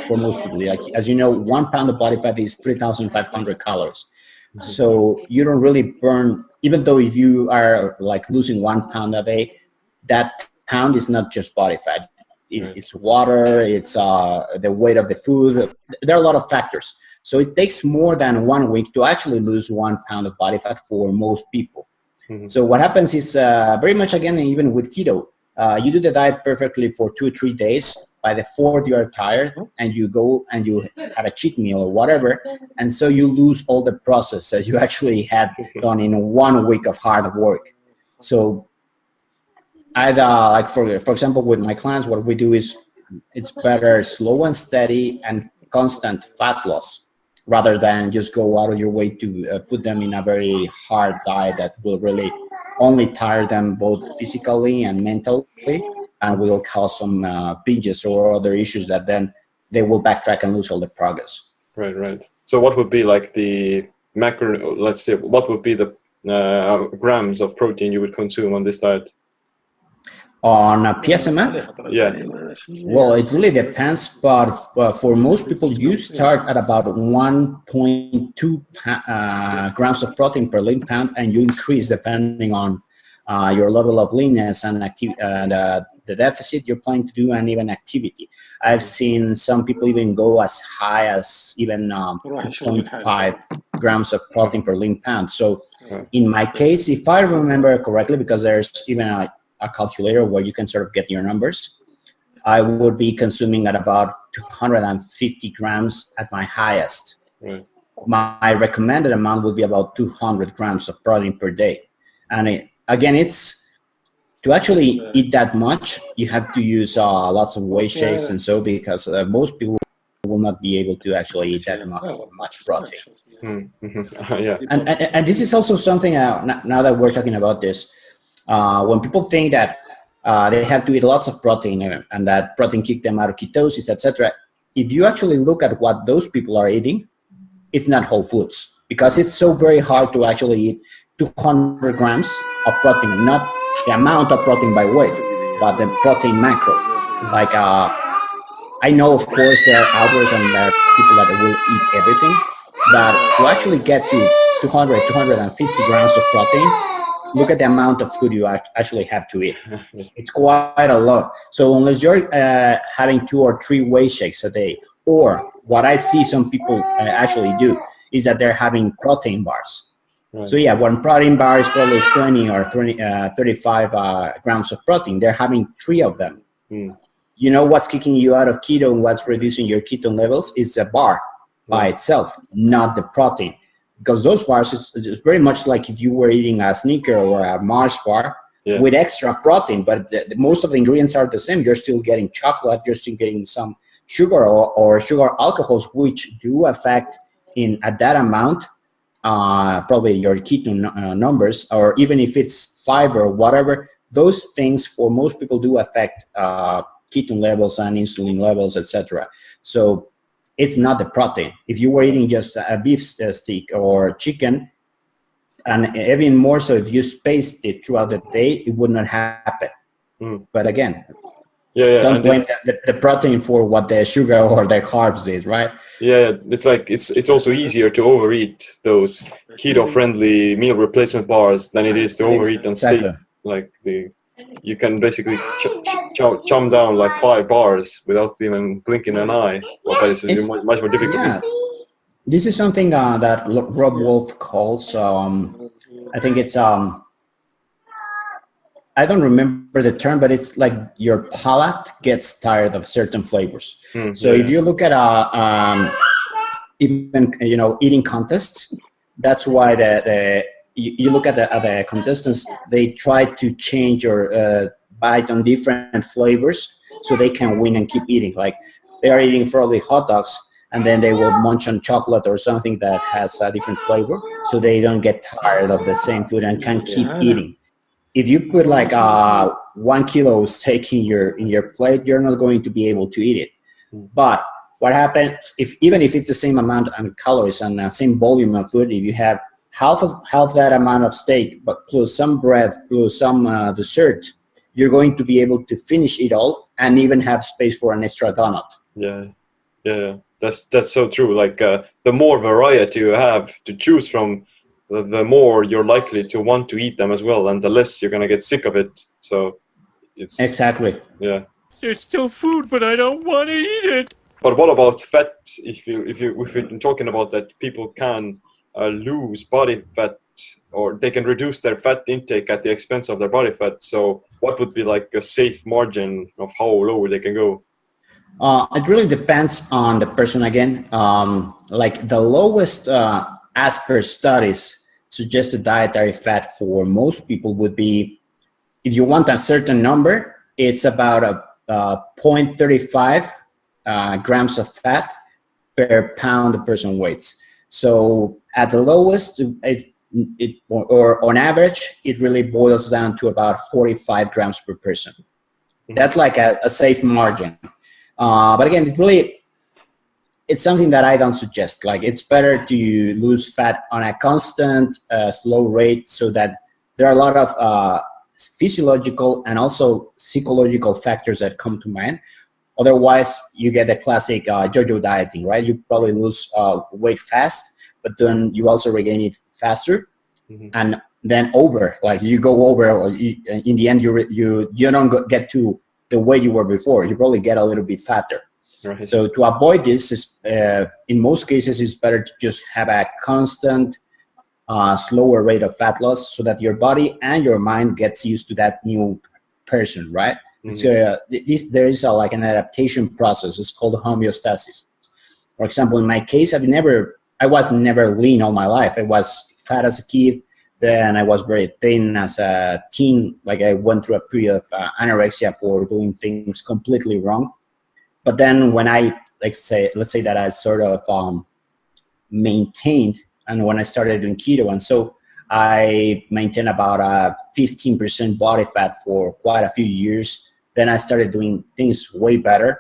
for most people. As you know, 1 pound of body fat is 3,500 calories. So you don't really burn, even though if you are losing 1 pound a day, that pound is not just body fat. It's water, it's the weight of the food. There are a lot of factors. So it takes more than 1 week to actually lose 1 pound of body fat for most people. So what happens is very much, again, even with keto, you do the diet perfectly for 2 or 3 days. By the 4th, you are tired and you go and you have a cheat meal or whatever. And so you lose all the process that you actually had done in 1 week of hard work. So for example, with my clients, what we do is it's better slow and steady and constant fat loss rather than just go out of your way to put them in a very hard diet that will really only tire them both physically and mentally, and will cause some binges or other issues that then they will backtrack and lose all the progress. Right. So what would be like the macro, let's say, what would be the grams of protein you would consume on this diet? On a PSMF? Yeah. Well, it really depends, but for most people, you start at about 1.2 grams of protein per lean pound, and you increase depending on your level of leanness and the deficit you're planning to do, and even activity. I've seen some people even go as high as even 2.5 grams of protein per lean pound. So in my case, if I remember correctly, because there's even a calculator where you can sort of get your numbers, I would be consuming at about 250 grams at my highest. Right. My recommended amount would be about 200 grams of protein per day. And again, it's to actually eat that much, you have to use lots of whey shakes and so, because most people will not be able to actually eat that much protein. Yeah. And this is also something, now that we're talking about this, when people think that they have to eat lots of protein and that protein kick them out of ketosis, etc., if you actually look at what those people are eating, it's not whole foods, because it's so very hard to actually eat 200 grams of protein, not the amount of protein by weight, but the protein macro. Like, I know, of course, there are outliers and there are people that will eat everything, but to actually get to 200, 250 grams of protein, look at the amount of food you actually have to eat. It's quite a lot. So unless you're having 2 or 3 whey shakes a day, or what I see some people actually do is that they're having protein bars. Right. So yeah, one protein bar is probably 20 or 35 grams of protein. They're having 3 of them. You know what's kicking you out of keto and what's reducing your ketone levels is a bar by itself, not the protein. Because those bars is very much like if you were eating a Snicker or a Mars bar with extra protein, but most of the ingredients are the same. You're still getting chocolate, you're still getting some sugar or sugar alcohols, which do affect at that amount probably your ketone numbers, or even if it's fiber or whatever. Those things for most people do affect ketone levels and insulin levels, etc. So it's not the protein. If you were eating just a beef stick or chicken, and even more so if you spaced it throughout the day, it would not happen. But again, don't blame the protein for what the sugar or the carbs is, right? Yeah, it's like it's also easier to overeat those keto-friendly meal replacement bars than it is to overeat on steak. Like you can basically chum down like 5 bars without even blinking an eye. But it's much more difficult. Yeah. This is something that Rob Wolf calls, I think it's, I don't remember the term, but it's like your palate gets tired of certain flavors. So if you look at even eating contests, that's why you look at the contestants, they try to change or bite on different flavors so they can win and keep eating. Like they are eating probably hot dogs, and then they will munch on chocolate or something that has a different flavor, so they don't get tired of the same food and can keep eating. If you put like 1 kilo steak in your plate, you're not going to be able to eat it. But what happens even if it's the same amount of calories and the same volume of food, if you have half that amount of steak, but plus some bread, plus some dessert, you're going to be able to finish it all and even have space for an extra donut. Yeah. That's so true. Like the more variety you have to choose from, the more you're likely to want to eat them as well, and the less you're gonna get sick of it. So it's exactly. Yeah. There's still food, but I don't want to eat it. But what about fat? If you're talking about that, people can lose body fat, or they can reduce their fat intake at the expense of their body fat. So what would be like a safe margin of how low they can go? It really depends on the person again. Like the lowest, as per studies, suggested dietary fat for most people would be, if you want a certain number, it's about a 0.35 grams of fat per pound the person weighs. So at the lowest, or on average, it really boils down to about 45 grams per person. That's like a safe margin. But again, it's something that I don't suggest. Like, it's better to lose fat on a constant, slow rate, so that there are a lot of physiological and also psychological factors that come to mind. Otherwise, you get the classic yo-yo dieting, right? You probably lose weight fast, but then you also regain it faster, and then you go over. In the end, you don't get to the way you were before. You probably get a little bit fatter. Right. So to avoid this, in most cases, it's better to just have a constant, slower rate of fat loss, so that your body and your mind gets used to that new person, right? So there is like an adaptation process. It's called homeostasis. For example, in my case, I was never lean all my life. I was fat as a kid. Then I was very thin as a teen. Like, I went through a period of anorexia for doing things completely wrong. But then when let's say that I sort of maintained, and when I started doing keto, and so I maintained about a 15% body fat for quite a few years. Then I started doing things way better,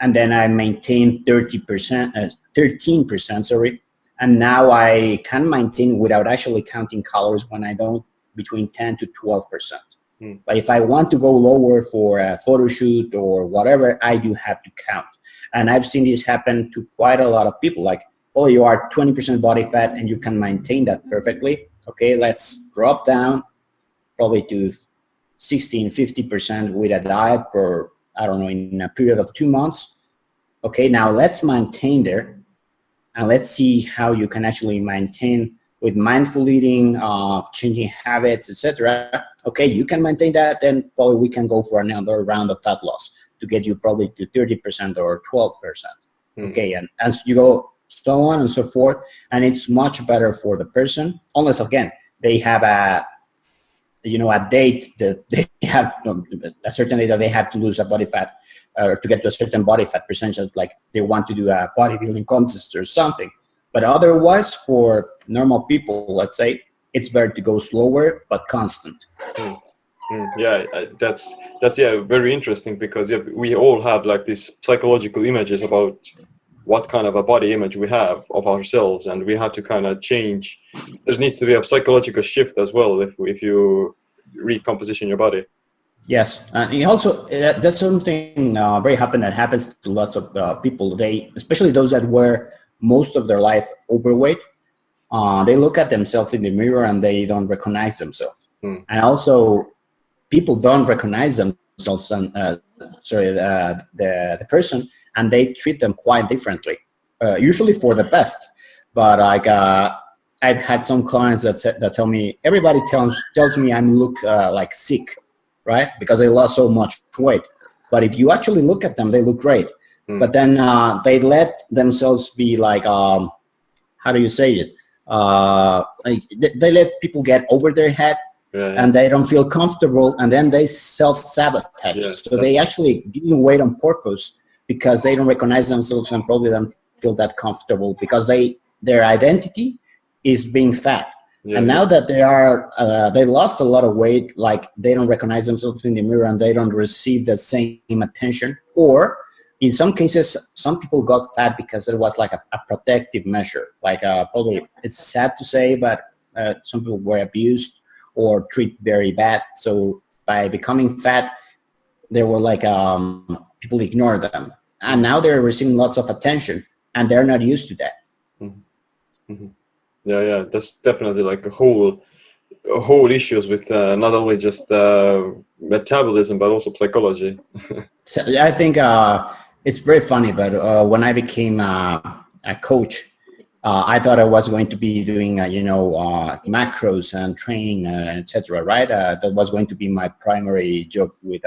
and then I maintained 13%, sorry. And now I can maintain, without actually counting calories when I don't, between 10 to 12%. But if I want to go lower for a photo shoot or whatever, I do have to count. And I've seen this happen to quite a lot of people. Like, oh, you are 20% body fat and you can maintain that perfectly. Okay, let's drop down probably to 16, 50% with a diet for, I don't know, in a period of 2 months. Okay, now let's maintain there. And let's see how you can actually maintain with mindful eating, changing habits, etc. Okay, you can maintain that, then probably we can go for another round of fat loss to get you probably to 30% or 12%. Okay, and as you go, so on and so forth, and it's much better for the person, unless, again, they have a date that they have, a certain date that they have to lose a body fat, or to get to a certain body fat percentage, like they want to do a bodybuilding contest or something. But otherwise, for normal people, let's say, it's better to go slower but constant. Yeah, that's very interesting, because we all have like these psychological images about what kind of a body image we have of ourselves, and we have to kind of change. There needs to be a psychological shift as well if you recomposition your body. Yes, and also that's something very that happens to lots of people. They, especially those that were most of their life overweight, they look at themselves in the mirror and they don't recognize themselves. And also, people don't recognize themselves, and the person, and they treat them quite differently, usually for the best. But like, I've had some clients that tell me, everybody tells me I look like sick, right? Because they lost so much weight. But if you actually look at them, they look great. But then they let themselves be like, how do you say it? Like they let people get over their head, and they don't feel comfortable, and then they self-sabotage. Yeah, so they actually gain weight on purpose because they don't recognize themselves and probably don't feel that comfortable, because their identity is being fat. Yeah, and now that they lost a lot of weight, like they don't recognize themselves in the mirror and they don't receive the same attention. Or in some cases, some people got fat because it was like a protective measure. Like probably, it's sad to say, but some people were abused or treated very bad. So by becoming fat, they were like, people ignore them. And now they're receiving lots of attention and they're not used to that. Mm-hmm. Mm-hmm. Yeah, that's definitely like a whole issues with not only just metabolism but also psychology. So I think it's very funny, but when I became a coach, I thought I was going to be doing macros and training, etc. Right? That was going to be my primary job with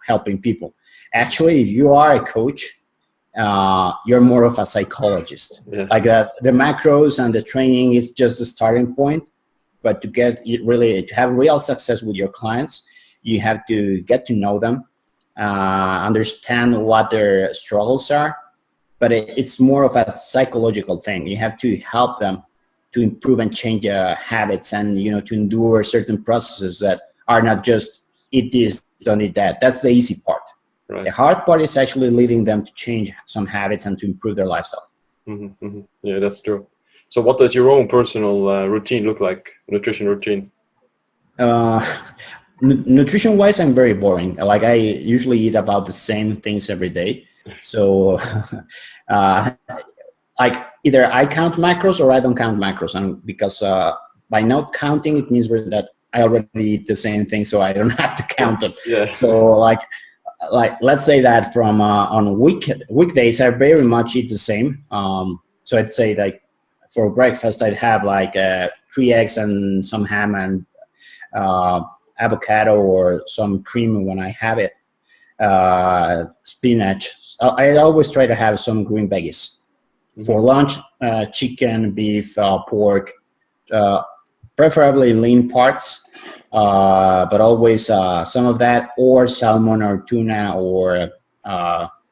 helping people. Actually, if you are a coach, you're more of a psychologist. Yeah. Like the macros and the training is just the starting point, but to have real success with your clients, you have to get to know them, understand what their struggles are, but it's more of a psychological thing. You have to help them to improve and change habits, and to endure certain processes that are not just eat this, don't eat that. That's the easy part. Right. The hard part is actually leading them to change some habits and to improve their lifestyle. Mm-hmm, mm-hmm. Yeah, that's true. So what does your own personal routine look like, nutrition routine? Nutrition wise, I'm very boring. Like, I usually eat about the same things every day. So like, either I count macros or I don't count macros, and because by not counting, it means that I already eat the same thing, so I don't have to count them. Yeah. So like let's say that from on weekdays, I very much eat the same. So I'd say, like, for breakfast, I'd have like 3 eggs and some ham and avocado or some cream when I have it. Spinach. I always try to have some green veggies. Mm-hmm. For lunch, chicken, beef, pork, preferably lean parts, but always some of that, or salmon or tuna or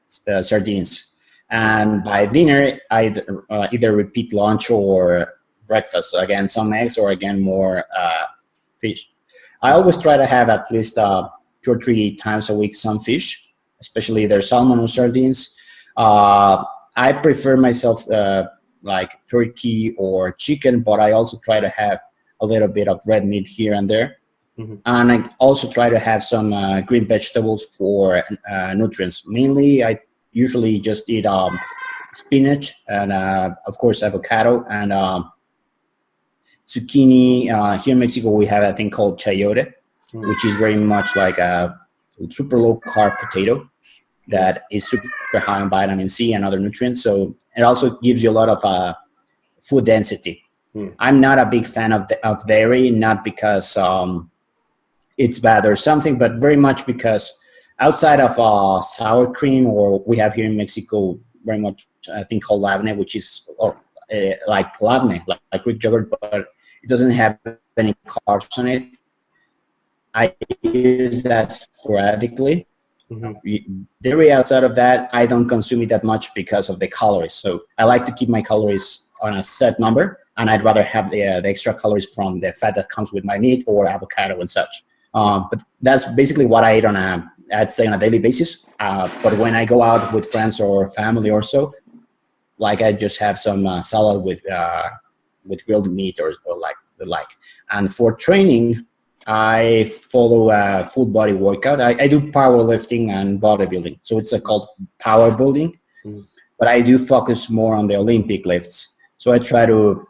sardines. And by dinner, I either repeat lunch or breakfast. So again, some eggs, or again, more fish. I always try to have at least 2 or 3 times a week some fish, especially either salmon or sardines. I prefer myself like turkey or chicken, but I also try to have a little bit of red meat here and there. Mm-hmm. And I also try to have some green vegetables for nutrients. Mainly, I usually just eat spinach and, of course, avocado and zucchini. Here in Mexico, we have a thing called chayote, which is very much like a super low carb potato that is super high in vitamin C and other nutrients. So it also gives you a lot of food density. I'm not a big fan of dairy, not because it's bad or something, but very much because outside of sour cream, or we have here in Mexico very much a thing called labne, which is like labne, like Greek yogurt, but it doesn't have any carbs on it. I use that sporadically. Mm-hmm. Dairy, outside of that, I don't consume it that much because of the calories. So I like to keep my calories on a set number, and I'd rather have the extra calories from the fat that comes with my meat or avocado and such. But that's basically what I eat I'd say on a daily basis. But when I go out with friends or family or so, like, I just have some salad with grilled meat or like the like. And for training, I follow a full body workout. I do powerlifting and bodybuilding. So it's called power building, but I do focus more on the Olympic lifts. So I try to,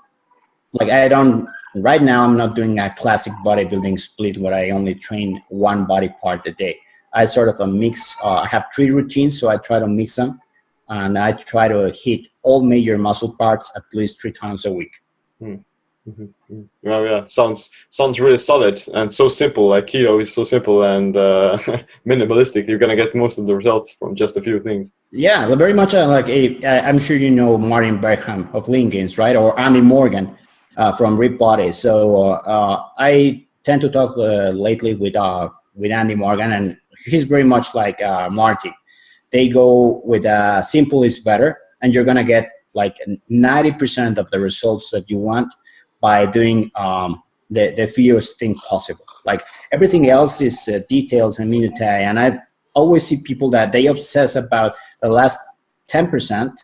right now I'm not doing a classic bodybuilding split where I only train one body part a day. I sort of mix, I have 3 routines, so I try to mix them, and I try to hit all major muscle parts at least 3 times a week. Mm-hmm. Well, yeah, sounds really solid and so simple. Like, keto is so simple and minimalistic. You're gonna get most of the results from just a few things. Yeah, very much I'm sure you know Martin Bergham of Lean Gains, right? Or Andy Morgan from Rip Body. So I tend to talk lately with Andy Morgan, and he's very much like Marty. They go with simple is better, and you're gonna get like 90% of the results that you want by doing the fewest thing possible. Like, everything else is details and minutiae, and I always see people that they obsess about the last 10%,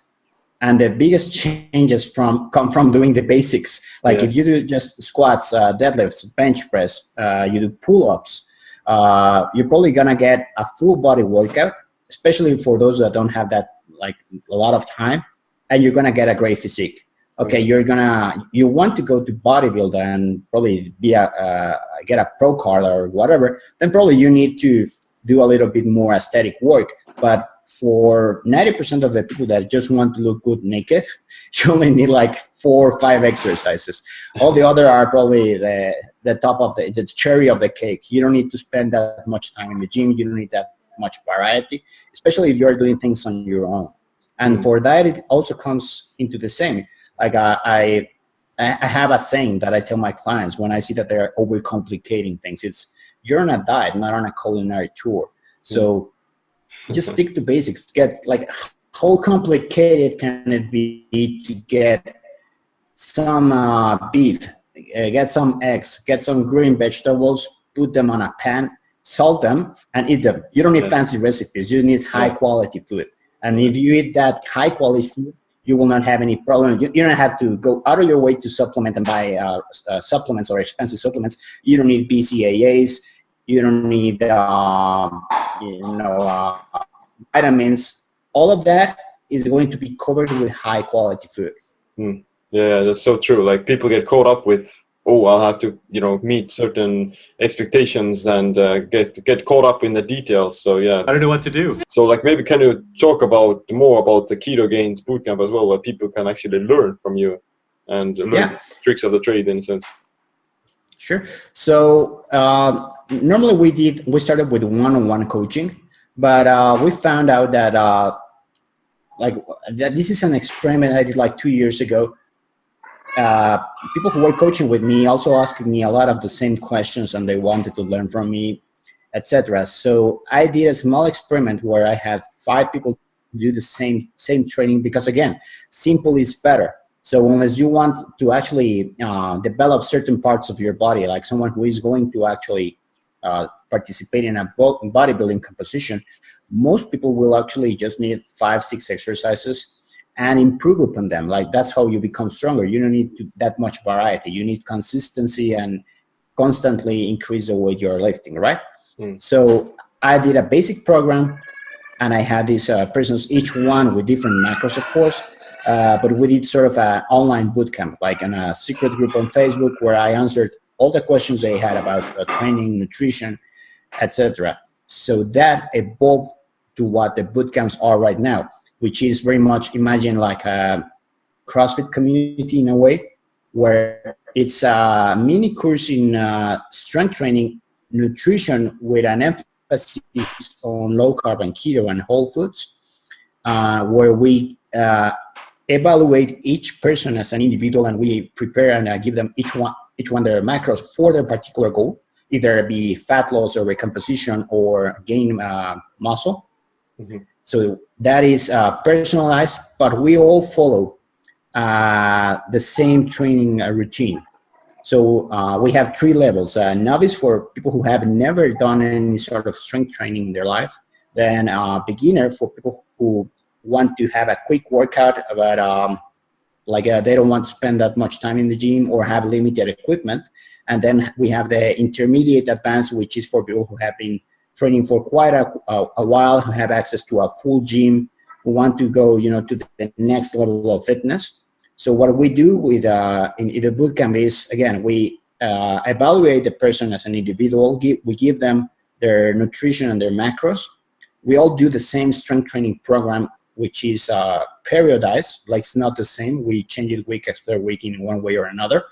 and the biggest changes come from doing the basics. Like, if you do just squats, deadlifts, bench press, you do pull-ups, you're probably gonna get a full body workout, especially for those that don't have that, like, a lot of time, and you're gonna get a great physique. Okay, you want to go to bodybuild and probably get a pro card or whatever, then probably you need to do a little bit more aesthetic work. But for 90% of the people that just want to look good naked, you only need like 4 or 5 exercises. All the other are probably the top of the cherry of the cake. You don't need to spend that much time in the gym. You don't need that much variety, especially if you're doing things on your own. And for that, it also comes into the same. Like, I have a saying that I tell my clients when I see that they're overcomplicating things. It's, you're on a diet, not on a culinary tour. So just stick to basics. Get like how complicated can it be to get some beef, get some eggs, get some green vegetables, put them on a pan, salt them, and eat them. You don't need fancy recipes. You need high quality food. And if you eat that high quality food, you will not have any problem. You don't have to go out of your way to supplement and buy supplements or expensive supplements. You don't need BCAAs. You don't need vitamins. All of that is going to be covered with high quality food. Yeah, that's so true. Like people get caught up with, oh, I'll have to, meet certain expectations and get caught up in the details. So yeah, I don't know what to do. So like maybe can you talk more about the Keto Gains bootcamp as well, where people can actually learn from you and learn tricks of the trade in a sense. Sure. So normally we started with one-on-one coaching, but we found out that that this is an experiment I did like 2 years ago. People who were coaching with me also asked me a lot of the same questions, and they wanted to learn from me, etc. So I did a small experiment where I had 5 people do the same training, because again, simple is better. So unless you want to actually develop certain parts of your body, like someone who is going to actually participate in a bodybuilding competition, most people will actually just need 5-6 exercises and improve upon them. Like that's how you become stronger. You don't need that much variety. You need consistency and constantly increase the weight you're lifting, right? So I did a basic program, and I had these persons, each one with different macros, of course, but we did sort of an online bootcamp, like in a secret group on Facebook, where I answered all the questions they had about training, nutrition, etc. So that evolved to what the bootcamps are right now, which is very much, imagine like a CrossFit community in a way, where it's a mini course in strength training, nutrition, with an emphasis on low carb and keto and whole foods, where we evaluate each person as an individual, and we prepare and give them each one their macros for their particular goal, either it be fat loss or recomposition or gain muscle. So that is personalized, but we all follow the same training routine. So we have 3 levels: novice for people who have never done any sort of strength training in their life, then beginner for people who want to have a quick workout, but they don't want to spend that much time in the gym or have limited equipment. And then we have the intermediate advanced, which is for people who have been training for quite a while, who have access to a full gym, who want to go, to the next level of fitness. So what we do with in the bootcamp is, again, we evaluate the person as an individual. We give them their nutrition and their macros. We all do the same strength training program, which is periodized, like it's not the same. We change it week after week in one way or another.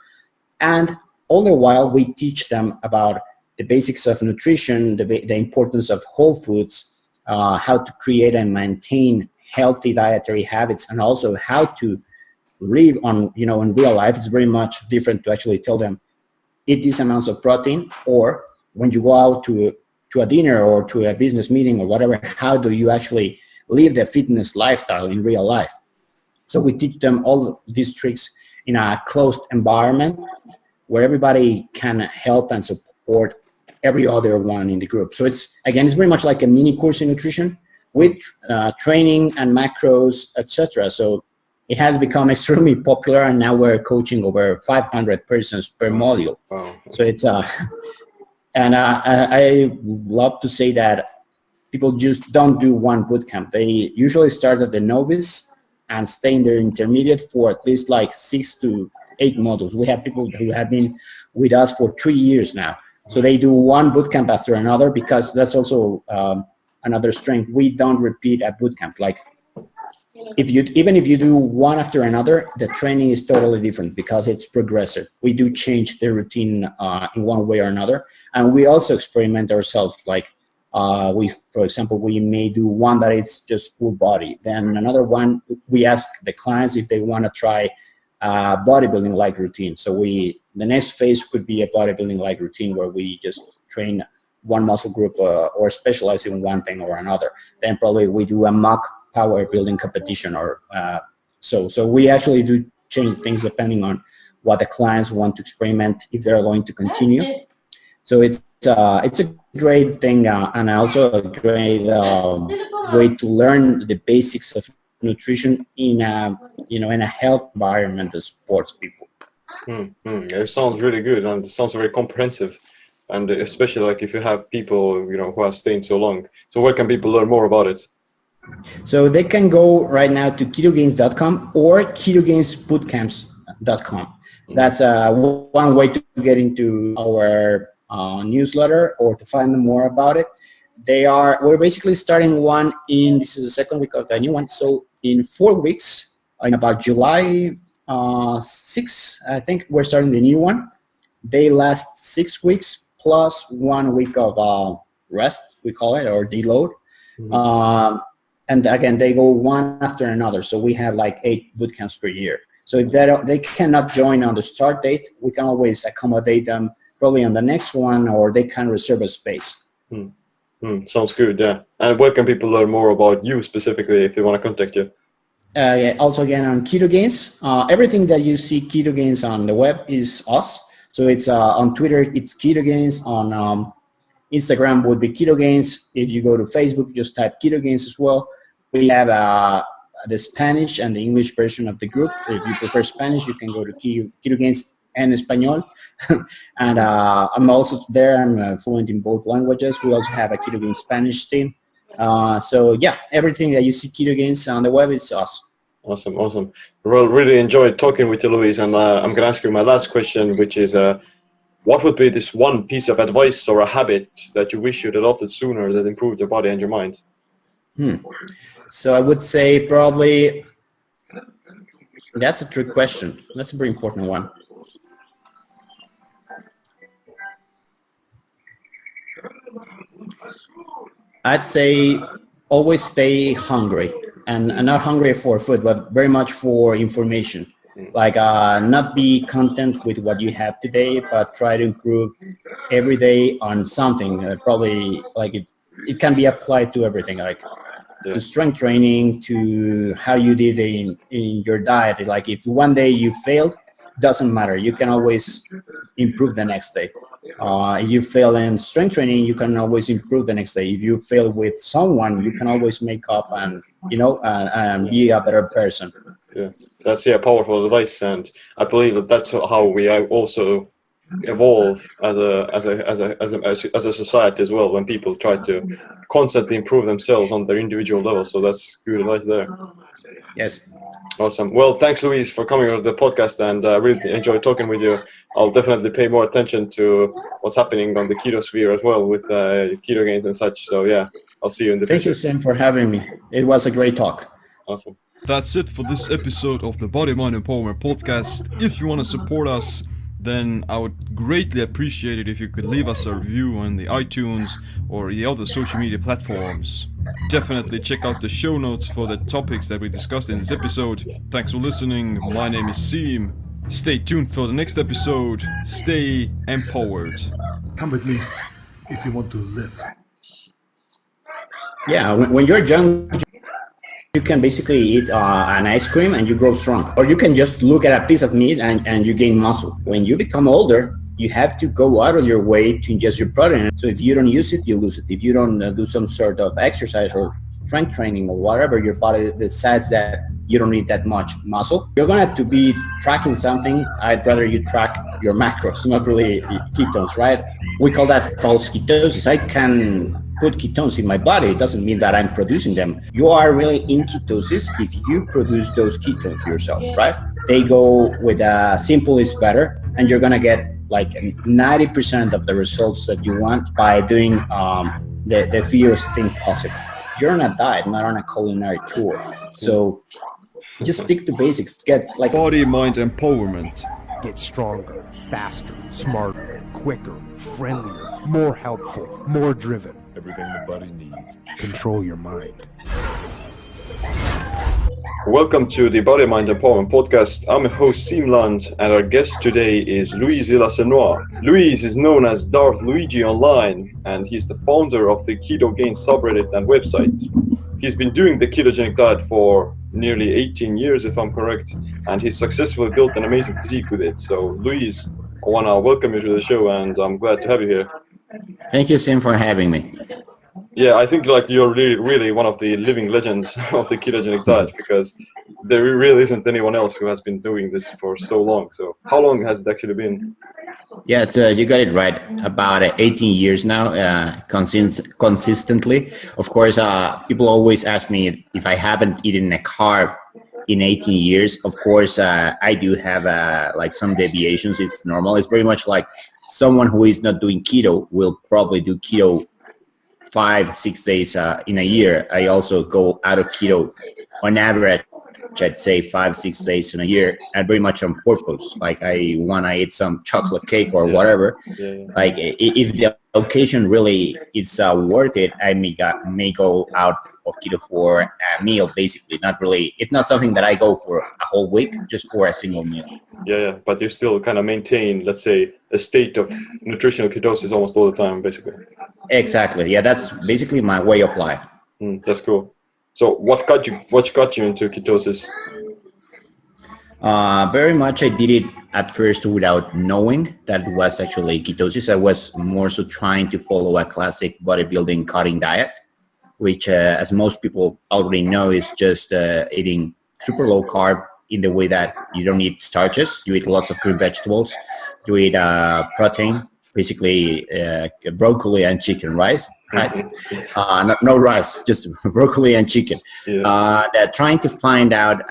And all the while, we teach them about the basics of nutrition, the importance of whole foods, how to create and maintain healthy dietary habits, and also how to live on, in real life. It's very much different to actually tell them, eat these amounts of protein, or when you go out to a dinner or to a business meeting or whatever, how do you actually live the fitness lifestyle in real life? So we teach them all these tricks in a closed environment where everybody can help and support every other one in the group. So it's very much like a mini course in nutrition with training and macros, etc. So it has become extremely popular, and now we're coaching over 500 persons per module. Wow. So it's and I love to say that people just don't do one bootcamp. They usually start at the novice and stay in their intermediate for at least like 6 to 8 modules. We have people who have been with us for 3 years now. So they do one bootcamp after another, because that's also another strength. We don't repeat a bootcamp. Like even if you do one after another, the training is totally different because it's progressive. We do change the routine in one way or another, and we also experiment ourselves. Like for example, we may do one that is just full body. Then another one, we ask the clients if they want to try bodybuilding-like routine. So the next phase could be a bodybuilding-like routine where we just train one muscle group or specialize in one thing or another. Then probably we do a mock power building competition or so we actually do change things depending on what the clients want to experiment, if they're going to continue. So it's a great thing and also a great way to learn the basics of nutrition in a health environment of sports people. It sounds really good, and it sounds very comprehensive, and especially like if you have people who have stayed so long. So where can people learn more about it? So they can go right now to ketogains.com or ketogainsbootcamps.com. That's one way to get into our newsletter or to find more about it. We're basically starting one this is the second week of the new one. So in 4 weeks, in about July 6, I think we're starting the new one. They last 6 weeks plus 1 week of rest, we call it, or deload. And again, they go one after another. So we have like 8 boot camps per year. So if they cannot join on the start date, we can always accommodate them probably on the next one, or they can reserve a space. Sounds good, yeah. And where can people learn more about you specifically if they want to contact you? Also, again, on Ketogains, everything that you see Ketogains on the web is us. So it's on Twitter, it's Ketogains. On Instagram would be Ketogains. If you go to Facebook, just type Ketogains as well. We have the Spanish and the English version of the group. If you prefer Spanish, you can go to Ketogains en Español. And I'm also there. I'm fluent in both languages. We also have a Ketogains Spanish team. So yeah, everything that you see Ketogains on the web is us. Awesome. Well, really enjoyed talking with you, Luis. And I'm going to ask you my last question, which is, what would be this one piece of advice or a habit that you wish you'd adopted sooner that improved your body and your mind? So I would say probably, that's a trick question. That's a very important one. I'd say always stay hungry, and not hungry for food, but very much for information. Like not be content with what you have today, but try to improve every day on something. Probably like it can be applied to everything, like to strength training, to how you did in your diet. Like if one day you failed, doesn't matter. You can always improve the next day. If you fail in strength training, you can always improve the next day. If you fail with someone, you can always make up and and be a better person. Yeah, that's powerful advice, and I believe that's how we also evolve as a society as well. When people try to constantly improve themselves on their individual level, so that's good advice there. Yes. Awesome. Well, thanks, Luis, for coming on the podcast, and really enjoyed talking with you. I'll definitely pay more attention to what's happening on the keto sphere as well with Ketogains and such. So yeah, I'll see you in the future. Thank you, Sam, for having me. It was a great talk. Awesome. That's it for this episode of the Body Mind Empowerment Podcast. If you want to support us, then I would greatly appreciate it if you could leave us a review on the iTunes or the other social media platforms. Definitely check out the show notes for the topics that we discussed in this episode. Thanks for listening. My name is Seem. Stay tuned for the next episode. Stay empowered. Come with me if you want to live. Yeah, when you're young, you can basically eat an ice cream and you grow strong. Or you can just look at a piece of meat and you gain muscle. When you become older, you have to go out of your way to ingest your protein. So if you don't use it, you lose it. If you don't do some sort of exercise or strength training or whatever, your body decides that you don't need that much muscle. You're going to have to be tracking something. I'd rather you track your macros, not really ketones, right? We call that false ketosis. I can put ketones in my body. It doesn't mean that I'm producing them. You are really in ketosis if you produce those ketones yourself, right? They go with simple is better, and you're going to get like 90% of the results that you want by doing the fewest thing possible. You're on a diet, not on a culinary tour. So just stick to basics. Get like Body Mind Empowerment. Get stronger, faster, smarter, quicker, friendlier, more helpful, more driven. Everything the body needs. Control your mind. Welcome to the Body Mind Empowerment Podcast. I'm your host Simland, and our guest today is Luis Villasenoir. Luis is known as Darth Luigi online, and he's the founder of the Keto Gains subreddit and website. He's been doing the ketogenic diet for nearly 18 years, if I'm correct, and he's successfully built an amazing physique with it. So, Luis, I want to welcome you to the show, and I'm glad to have you here. Thank you, Sim, for having me. Yeah, I think like you're really one of the living legends of the ketogenic diet, because there really isn't anyone else who has been doing this for so long. So how long has it actually been? Yeah, you got it right. About 18 years now, consistently. Of course, people always ask me if I haven't eaten a carb in 18 years. Of course, I do have like some deviations. It's normal. It's very much like someone who is not doing keto will probably do keto 5-6 days in a year. I also go out of keto on average, I'd say 5-6 days in a year, and very much on purpose. Like I want to eat some chocolate cake or whatever. Like if the occasion really is worth it, I may go out of keto for a meal. Basically, not really. It's not something that I go for a whole week, just for a single meal. Yeah, but you still kind of maintain, let's say, a state of nutritional ketosis almost all the time, basically. Exactly. Yeah, that's basically my way of life. That's cool. So what got you into ketosis? Very much I did it at first without knowing that it was actually ketosis. I was more so trying to follow a classic bodybuilding cutting diet, which as most people already know is just eating super low carb in the way that you don't eat starches. You eat lots of green vegetables. You eat protein, basically broccoli and chicken, rice, right? No rice, just broccoli and chicken. Trying to find out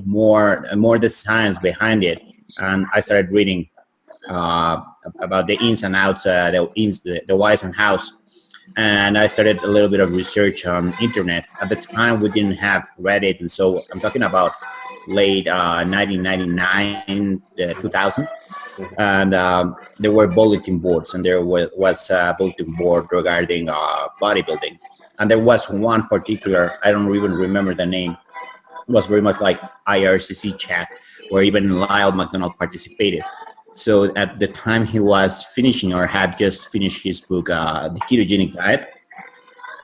more the science behind it, and I started reading about the ins and outs, the whys and hows, and I started a little bit of research on internet. At the time, we didn't have Reddit, and so I'm talking about late 1999, 2000. And there were bulletin boards, and there was a bulletin board regarding bodybuilding. And there was one particular, I don't even remember the name, it was very much like IRCC chat, where even Lyle McDonald participated. So at the time he was finishing or had just finished his book, The Ketogenic Diet.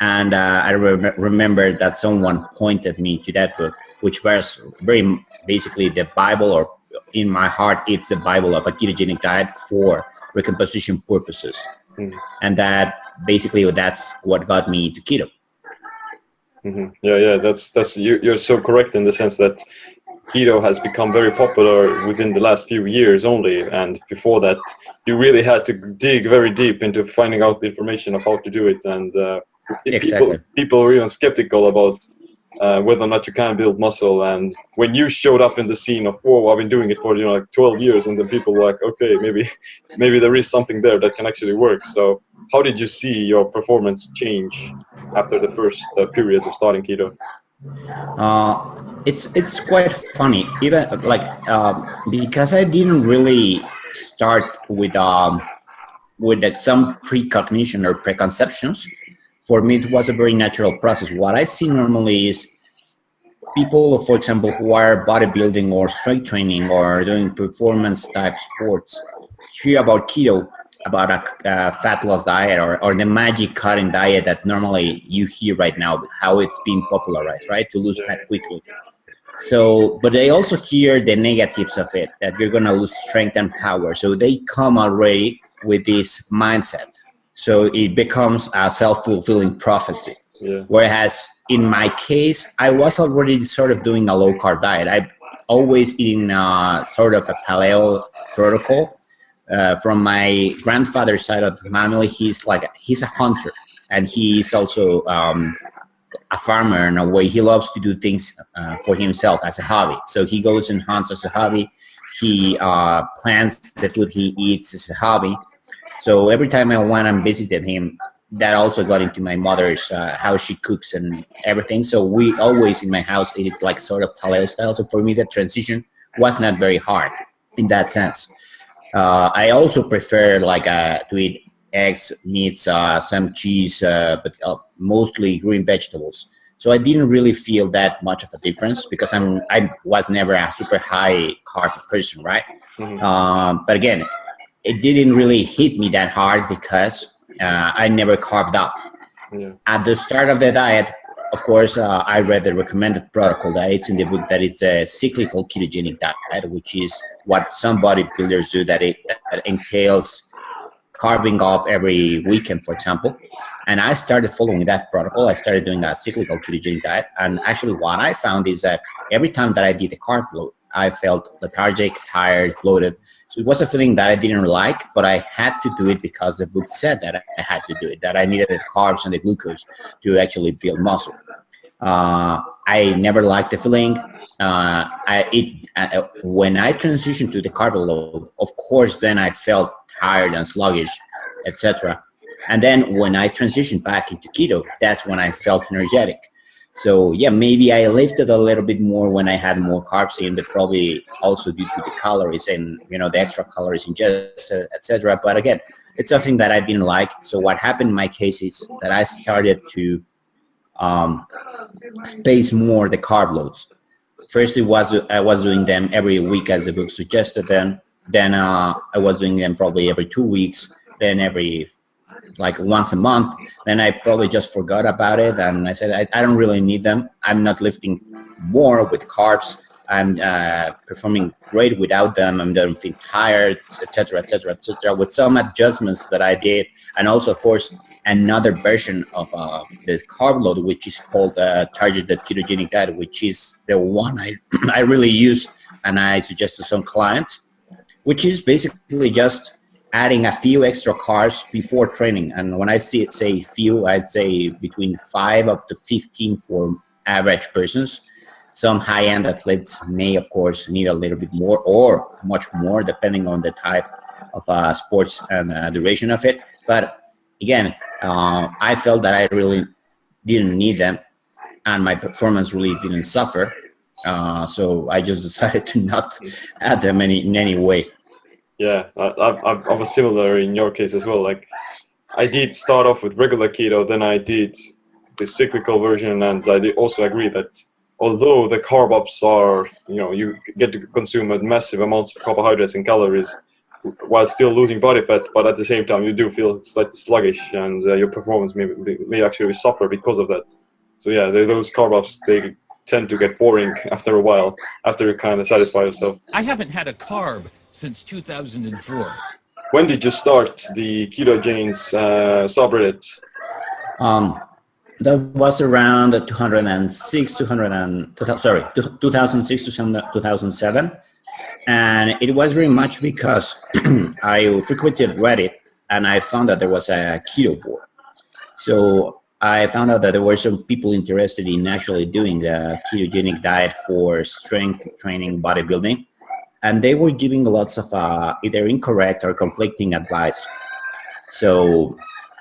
And I remember that someone pointed me to that book, which was very basically the Bible, or in my heart, it's the Bible of a ketogenic diet for recomposition purposes. And that's what got me into keto. Yeah, that's you're so correct in the sense that keto has become very popular within the last few years only, and before that you really had to dig very deep into finding out the information of how to do it. And exactly. people were even skeptical about whether or not you can build muscle. And when you showed up in the scene of, whoa, I've been doing it for like 12 years, and then people were like, okay, maybe there is something there that can actually work. So how did you see your performance change after the first periods of starting keto? It's quite funny, even like because I didn't really start with some precognition or preconceptions. For me, it was a very natural process. What I see normally is people, for example, who are bodybuilding or strength training or doing performance type sports, hear about keto, about a fat loss diet or the magic cutting diet that normally you hear right now, how it's being popularized, right? To lose fat quickly. So, but they also hear the negatives of it, that you're going to lose strength and power. So they come already with this mindset. So it becomes a self-fulfilling prophecy. Whereas in my case, I was already sort of doing a low-carb diet. I always eating sort of a paleo protocol. From my grandfather's side of the family, he's a hunter, and he's also a farmer in a way. He loves to do things for himself as a hobby. So he goes and hunts as a hobby. He plants the food he eats as a hobby. So every time I went and visited him, that also got into my mother's how she cooks and everything. So we always in my house ate it like sort of paleo style. So for me, that transition was not very hard in that sense. I also prefer to eat eggs, meats, some cheese, but mostly green vegetables. So I didn't really feel that much of a difference because I was never a super high carb person, right? But again, it didn't really hit me that hard because I never carved up. At the start of the diet, of course, I read the recommended protocol that it's in the book, that it's a cyclical ketogenic diet, which is what some bodybuilders do, that entails carving up every weekend, for example. And I started following that protocol. I started doing that cyclical ketogenic diet. And actually what I found is that every time that I did the carb load, I felt lethargic, tired, bloated. So it was a feeling that I didn't like, but I had to do it because the book said that I had to do it, that I needed the carbs and the glucose to actually build muscle. I never liked the feeling. When I transitioned to the carb load, of course, then I felt tired and sluggish, etc. And then when I transitioned back into keto, that's when I felt energetic. So yeah, maybe I lifted a little bit more when I had more carbs in, but probably also due to the calories and the extra calories ingested, etc. But again, it's something that I didn't like. So what happened in my case is that I started to space more the carb loads. First, I was doing them every week as the book suggested. Then I was doing them probably every 2 weeks. Then every once a month. Then I probably just forgot about it, and I said I don't really need them. I'm not lifting more with carbs. I'm performing great without them. I don't feel tired, etc., etc., etc. With some adjustments that I did, and also, of course, another version of the carb load, which is called targeted ketogenic diet, which is the one I really use and I suggest to some clients, which is basically just adding a few extra carbs before training. And when I say few, I'd say between 5 up to 15 for average persons. Some high-end athletes may, of course, need a little bit more or much more, depending on the type of sports and duration of it. But again, I felt that I really didn't need them, and my performance really didn't suffer. So I just decided to not add them in any way. Yeah, I was similar in your case as well. Like, I did start off with regular keto, then I did the cyclical version, and I did also agree that although the carb ups are, you get to consume massive amounts of carbohydrates and calories while still losing body fat, but at the same time you do feel slightly sluggish, and your performance may actually suffer because of that. So yeah, those carb ups, they tend to get boring after a while, after you kind of satisfy yourself. I haven't had a carb since 2004. When did you start the Ketogenes subreddit? That was around 2006 to 2007. And it was very much because I frequented Reddit and I found that there was a keto board. So I found out that there were some people interested in actually doing the ketogenic diet for strength training, bodybuilding. And they were giving lots of either incorrect or conflicting advice. So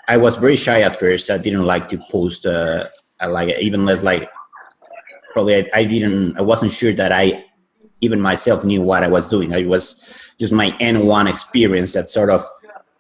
I was very shy at first. I didn't like to post probably I wasn't sure that I even myself knew what I was doing. It was just my N1 experience that sort of